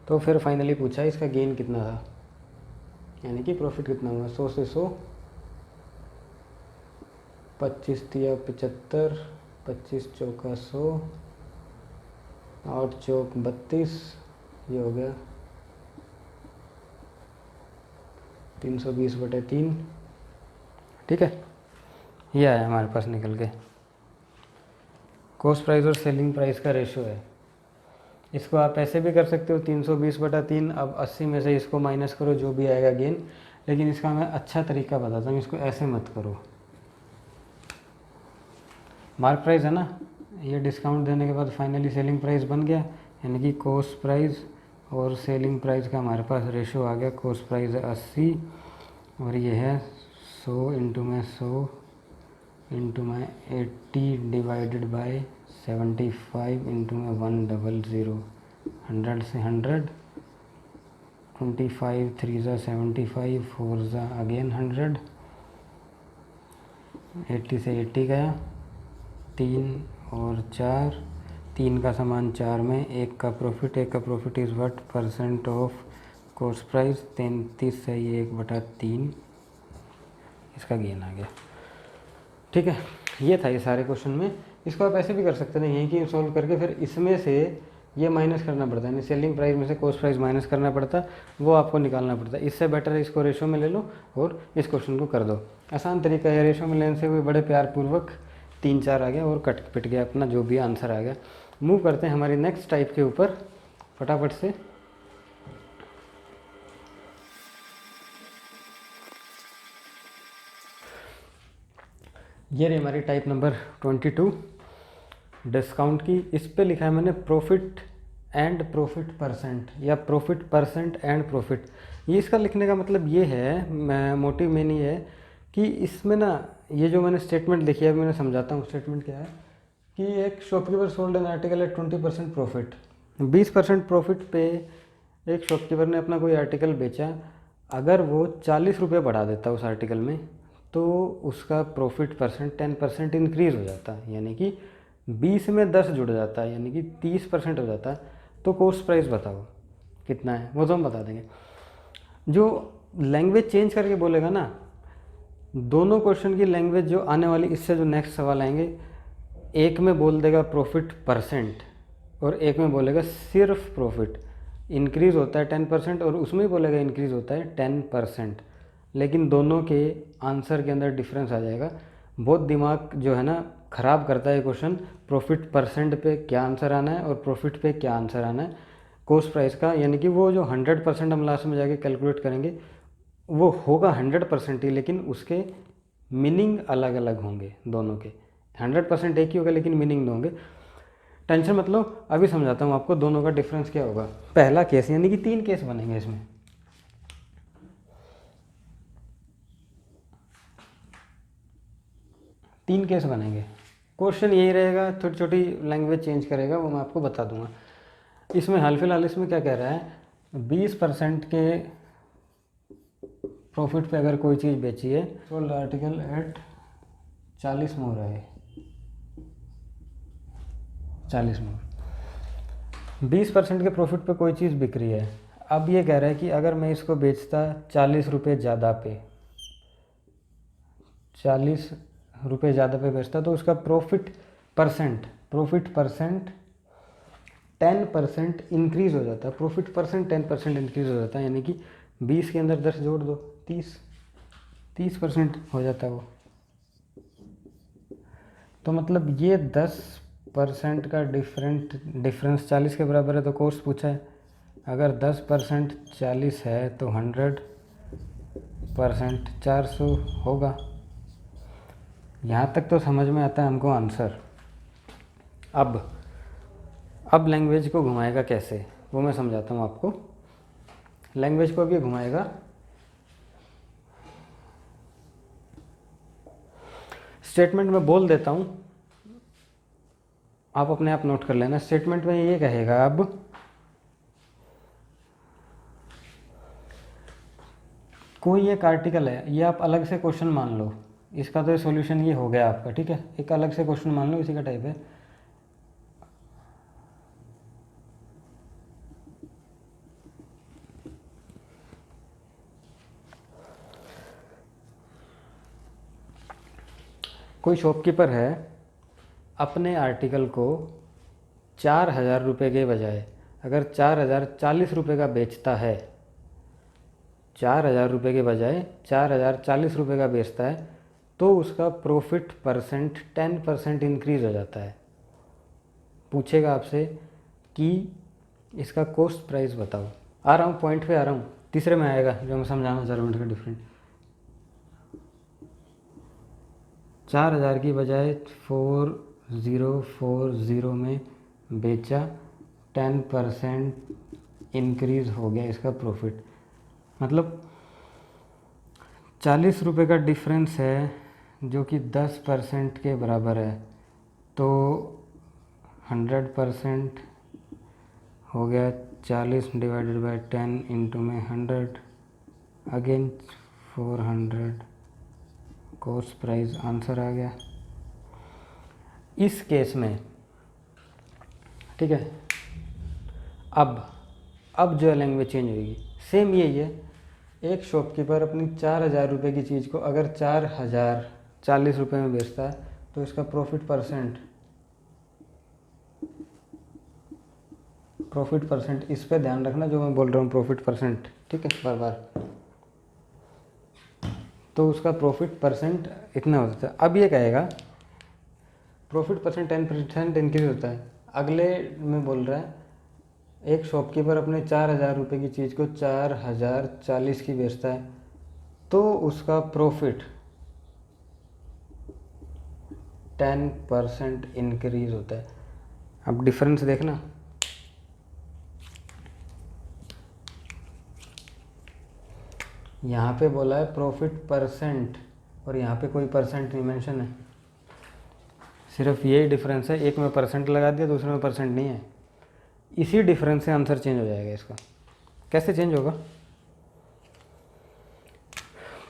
तो फिर फाइनली पूछा इसका गेन कितना था, यानी कि प्रॉफिट कितना हुआ। 100 से 100, 25 तिया 75, 25 चौका 100, और चौक 32, ये हो गया 320/3। ठीक है, ये आया हमारे पास निकल के। कॉस्ट प्राइस और सेलिंग प्राइस का रेशो है। इसको आप ऐसे भी कर सकते हो 320/3। अब 80 में से इसको माइनस करो, जो भी आएगा गेन। लेकिन इसका मैं अच्छा तरीका बताता हूँ, इसको ऐसे मत करो। मार्क प्राइस है ना, ये डिस्काउंट देने के बाद फाइनली सेलिंग प्राइस बन गया, यानी कि कॉस्ट प्राइस और सेलिंग प्राइस का हमारे पास रेशो आ गया। कॉस्ट प्राइस है 80 और ये है 100 इंटू में 100 इंटू में 80 डिवाइडेड बाय 75 इंटू में 100। 100 से 100, 25 3 ज़ा 75, 4 ज़ा अगेन 100, 80 से 80 गया, 3 और 4, 3 का सामान 4 में, 1 का प्रॉफिट। 1 का profit is what, percent of cost price. 33 से ये 1/3 इसका गेन आ गया। ठीक है, ये था ये सारे क्वेश्चन में। इसको आप ऐसे भी कर सकते हैं, यहीं की सॉल्व करके फिर इसमें से ये माइनस करना पड़ता है, यानी सेलिंग प्राइस में से कॉस्ट प्राइस माइनस करना पड़ता, वो आपको निकालना पड़ता है। इससे बेटर है इसको रेशो में ले लो और इस क्वेश्चन को कर दो। आसान तरीका है, रेशो में लेने से भी बड़े प्यारपूर्वक 3-4 आ गया और कट पिट गया अपना जो भी आंसर आ गया। मूव करते हैं हमारी नेक्स्ट टाइप के ऊपर फटाफट से। ये रही हमारी टाइप नंबर 22 डिस्काउंट की। इस पे लिखा है मैंने प्रॉफिट एंड प्रॉफिट परसेंट, या प्रॉफिट परसेंट एंड प्रॉफिट। ये इसका लिखने का मतलब ये है, मोटिव मेन ये है कि इसमें ना, ये जो मैंने स्टेटमेंट लिखी है, अभी मैंने समझाता हूँ स्टेटमेंट क्या है। कि एक shopkeeper sold an article at 20% profit, 20% profit पे एक शॉपकीपर ने अपना कोई आर्टिकल बेचा। अगर वो 40 रुपये बढ़ा देता उस आर्टिकल में, तो उसका प्रॉफिट परसेंट 10% इंक्रीज़ हो जाता है, यानी कि 20 में 10 जुड़ जाता है, यानी कि 30% हो जाता है। तो कॉस्ट प्राइस बताओ कितना है, वो तो हम बता देंगे। जो लैंग्वेज चेंज करके बोलेगा ना, दोनों क्वेश्चन की लैंग्वेज जो आने वाली, इससे जो नेक्स्ट सवाल आएंगे, एक में बोल देगा प्रॉफिट परसेंट और एक में बोलेगा सिर्फ प्रॉफिट। इंक्रीज़ होता है 10% और उसमें ही बोलेगा इंक्रीज़ होता है 10%, लेकिन दोनों के आंसर के अंदर डिफरेंस आ जाएगा। बहुत दिमाग जो है ना ख़राब करता है क्वेश्चन। प्रॉफिट परसेंट पे क्या आंसर आना है और प्रॉफिट पे क्या आंसर आना है कॉस्ट प्राइस का, यानी कि वो जो 100% हम लास्ट में जाके कैलकुलेट करेंगे वो होगा 100% ही, लेकिन उसके मीनिंग अलग अलग होंगे दोनों के। 100% एक ही होगा लेकिन मीनिंग दो होंगे। टेंशन मत लो, अभी समझाता हूँ आपको दोनों का डिफरेंस क्या होगा। पहला केस, यानी कि 3 केस बनेंगे इसमें। तीन केस बनेंगे, क्वेश्चन यही रहेगा, छोटी छोटी लैंग्वेज चेंज करेगा, वो मैं आपको बता दूंगा। इसमें हाल फिलहाल इसमें क्या कह रहा है, 20% के प्रॉफिट पे अगर कोई चीज़ बेची है, सोल्ड आर्टिकल एट 40 मोर है, 40 मोर, 20% के प्रॉफिट पे कोई चीज़ बिक रही है। अब ये कह रहा है कि अगर मैं इसको बेचता 40 रुपये ज़्यादा पे, 40 रुपये ज़्यादा पे बेचता, तो उसका प्रॉफिट परसेंट 10% इंक्रीज़ हो जाता है। प्रॉफिट परसेंट 10% इंक्रीज़ हो जाता है, यानी कि 20 के अंदर 10 जोड़ दो, 30% हो जाता है वो। तो मतलब ये 10% का डिफरेंस 40 के बराबर है, तो कॉस्ट पूछा है। अगर 10% 40 है तो 100% 400 होगा। यहाँ तक तो समझ में आता है हमको आंसर। अब लैंग्वेज को घुमाएगा कैसे, वो मैं समझाता हूँ आपको। लैंग्वेज को अब ये घुमाएगा, स्टेटमेंट में बोल देता हूँ, आप अपने आप नोट कर लेना। स्टेटमेंट में ये कहेगा, अब कोई एक आर्टिकल है, ये आप अलग से क्वेश्चन मान लो, इसका तो सॉल्यूशन ये हो गया आपका, ठीक है। एक अलग से क्वेश्चन मान लो, इसी का टाइप है। कोई शॉपकीपर है, अपने आर्टिकल को 4,000 रुपये के बजाय अगर 4,040 रुपये का बेचता है, 4,000 रुपये के बजाय 4,040 रुपये का बेचता है, तो उसका प्रॉफिट परसेंट 10% इंक्रीज़ हो जाता है। पूछेगा आपसे कि इसका कॉस्ट प्राइस बताओ। आ रहा हूँ पॉइंट पे आ रहा हूँ, तीसरे में आएगा जो मैं समझाना चाह रहा हूँ इसका डिफरेंट। 4,000 की बजाय 4,040 में बेचा, 10% इंक्रीज़ हो गया इसका प्रॉफिट। मतलब 40 रुपये का डिफरेंस है जो कि 10% के बराबर है, तो 100% हो गया 40 डिवाइडेड बाय 10 इंटू में 100 अगेन 400 कॉस्ट प्राइस आंसर आ गया इस केस में। ठीक है, अब जो लैंग्वेज चेंज होगी, सेम यही है। एक शॉपकीपर अपनी 4,000 रुपये की चीज़ को अगर 4,040 रुपये में बेचता है तो इसका प्रॉफिट परसेंट इस पे ध्यान रखना जो मैं बोल रहा हूँ, प्रॉफिट परसेंट। ठीक है, बार बार। तो उसका प्रॉफिट परसेंट इतना होता है। अब ये कहेगा प्रॉफिट परसेंट 10% इंक्रीज होता है। अगले में बोल रहा है एक शॉपकीपर अपने 4,000 रुपये की चीज़ को 4,040 की बेचता है, तो उसका प्रॉफिट 10% इंक्रीज होता है। अब डिफरेंस देखना, यहाँ पे बोला है प्रॉफिट परसेंट और यहाँ पे कोई परसेंट नहीं मेंशन है, सिर्फ यही डिफरेंस है। एक में परसेंट लगा दिया, दूसरे में परसेंट नहीं है। इसी डिफरेंस से आंसर चेंज हो जाएगा इसका। कैसे चेंज होगा?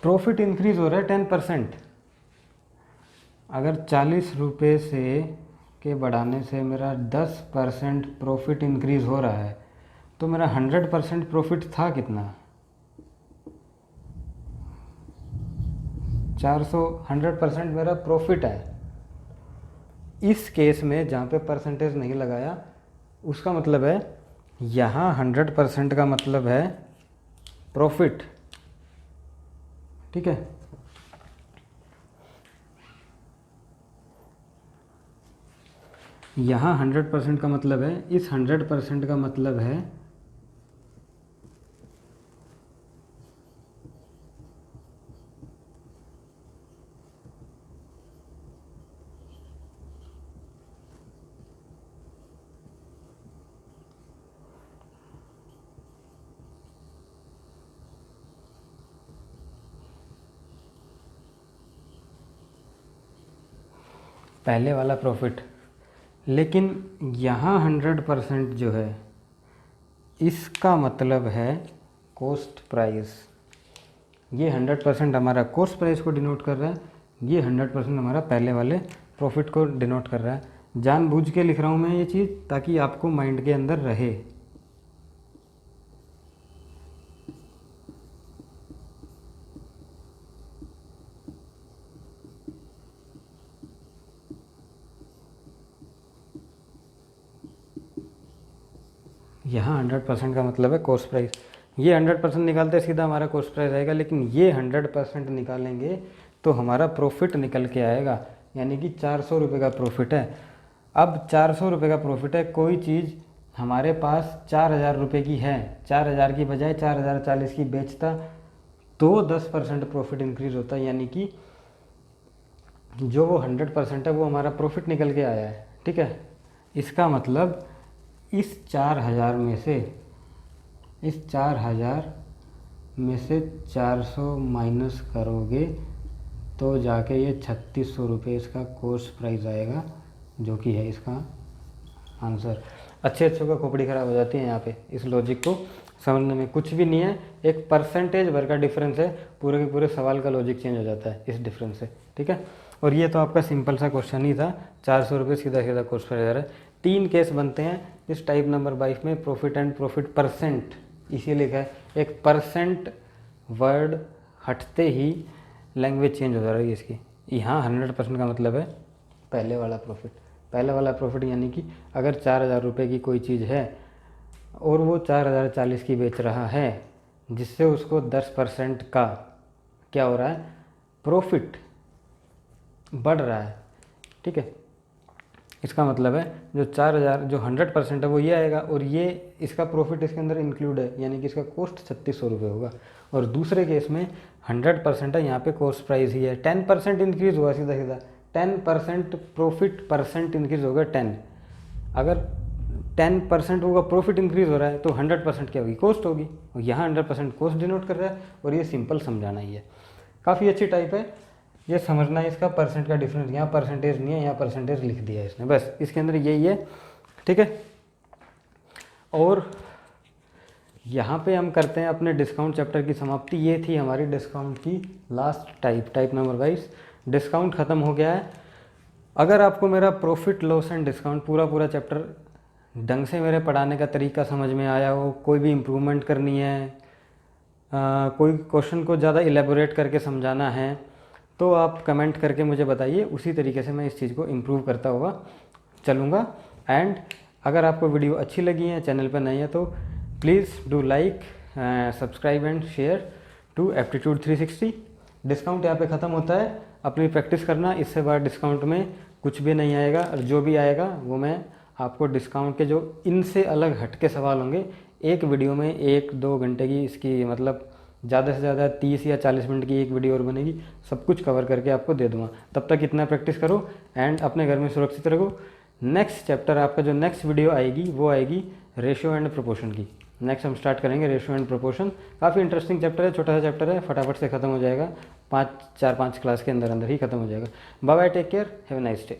प्रॉफिट इंक्रीज हो रहा है 10%। अगर 40 रुपये से के बढ़ाने से मेरा 10% प्रॉफिट इंक्रीज हो रहा है, तो मेरा 100% प्रॉफिट था कितना? 400। 100% मेरा प्रॉफिट है। इस केस में जहाँ पे परसेंटेज नहीं लगाया, उसका मतलब है यहाँ 100% का मतलब है प्रॉफिट। ठीक है, यहाँ 100% का मतलब है, इस 100% का मतलब है पहले वाला प्रॉफिट। लेकिन यहाँ 100% जो है इसका मतलब है कॉस्ट प्राइस। ये 100% हमारा कॉस्ट प्राइस को डिनोट कर रहा है, ये 100% हमारा पहले वाले प्रॉफिट को डिनोट कर रहा है। जानबूझ के लिख रहा हूँ मैं ये चीज़ ताकि आपको माइंड के अंदर रहे। यहाँ 100% का मतलब है कॉस्ट प्राइस। ये 100% निकालते सीधा हमारा कॉस्ट प्राइस आएगा, लेकिन ये 100% निकालेंगे तो हमारा प्रॉफिट निकल के आएगा, यानी कि 400 रुपये का प्रॉफिट है। अब 400 रुपये का प्रॉफिट है, कोई चीज़ हमारे पास 4,000 रुपये की है, 4,000 की बजाय 4,040 की बेचता तो 10% प्रॉफिट इंक्रीज होता है, यानी कि जो वो 100% है वो हमारा प्रॉफिट निकल के आया है। ठीक है, इसका मतलब इस 4,000 में से, इस 4,000 में से 400 माइनस करोगे तो जाके ये 3,600 रुपये इसका कॉस्ट प्राइस आएगा, जो कि है इसका आंसर। अच्छे का खोपड़ी ख़राब हो जाती है यहाँ पे। इस लॉजिक को समझने में कुछ भी नहीं है, एक परसेंटेज भर का डिफरेंस है, पूरे के पूरे सवाल का लॉजिक चेंज हो जाता है इस डिफरेंस से। ठीक है, और ये तो आपका सिंपल सा क्वेश्चन ही था, 400 रुपये सीधा सीधा कॉस्ट प्राइस आ रहा है। 3 केस बनते हैं इस टाइप नंबर 22 में, प्रॉफिट एंड प्रॉफिट परसेंट इसी लिखा है। एक परसेंट वर्ड हटते ही लैंग्वेज चेंज हो जा रही है इसकी। यहाँ 100% का मतलब है पहले वाला प्रॉफिट। पहला वाला प्रॉफिट यानी कि अगर 4,000 रुपये की कोई चीज़ है और वो 4,040 की बेच रहा है, जिससे उसको 10% का क्या हो रहा है, प्रॉफिट बढ़ रहा है। ठीक है, इसका मतलब है जो 4,000 जो 100% है वो ये आएगा, और ये इसका प्रॉफिट इसके अंदर इंक्लूड है, यानी कि इसका कॉस्ट 3600 रुपये होगा। और दूसरे केस में 100% है, यहाँ पे कॉस्ट प्राइस ही है, 10% इंक्रीज़ हुआ सीधा सीधा, 10% प्रॉफिट परसेंट इंक्रीज़ होगा 10। अगर 10% होगा प्रॉफिट इंक्रीज़ हो रहा है तो 100% क्या होगी, कॉस्ट होगी, और यहाँ 100% कॉस्ट डिनोट कर रहा है, और ये सिंपल समझाना ही है। काफ़ी अच्छी टाइप है, ये समझना है इसका परसेंट का डिफरेंस। यहाँ परसेंटेज नहीं है, यहाँ परसेंटेज लिख दिया है इसने, बस इसके अंदर यही है। ठीक है, और यहाँ पे हम करते हैं अपने डिस्काउंट चैप्टर की समाप्ति। ये थी हमारी डिस्काउंट की लास्ट टाइप नंबर 22। डिस्काउंट ख़त्म हो गया है। अगर आपको मेरा प्रॉफिट लॉस एंड डिस्काउंट पूरा चैप्टर ढंग से मेरे पढ़ाने का तरीका समझ में आया हो, कोई भी इम्प्रूवमेंट करनी है, कोई क्वेश्चन को ज़्यादा इलेबोरेट करके समझाना है, तो आप कमेंट करके मुझे बताइए, उसी तरीके से मैं इस चीज़ को इम्प्रूव करता हुआ चलूँगा। एंड अगर आपको वीडियो अच्छी लगी है, चैनल पर नई है, तो please do like, subscribe and share to aptitude 360। Discount यहाँ पे ख़त्म होता है, अपनी प्रैक्टिस करना, इससे बाद डिस्काउंट में कुछ भी नहीं आएगा, और जो भी आएगा वो मैं आपको डिस्काउंट के जो इनसे अलग हट के सवाल होंगे, एक वीडियो में 1-2 घंटे की इसकी मतलब ज़्यादा से ज़्यादा 30 या 40 मिनट की एक वीडियो और बनेगी, सब कुछ कवर करके आपको दे दूँगा। तब तक इतना प्रैक्टिस करो एंड अपने घर में सुरक्षित रहो। नेक्स्ट चैप्टर आपका जो नेक्स्ट वीडियो आएगी वो आएगी रेशियो एंड प्रोपोर्शन की। नेक्स्ट हम स्टार्ट करेंगे रेशियो एंड प्रोपोर्शन। काफ़ी इंटरेस्टिंग चैप्टर है, छोटा सा चैप्टर है, फटाफट से ख़त्म हो जाएगा, 4-5 क्लास के अंदर ही ख़त्म हो जाएगा। Bye bye, take care, have a nice day.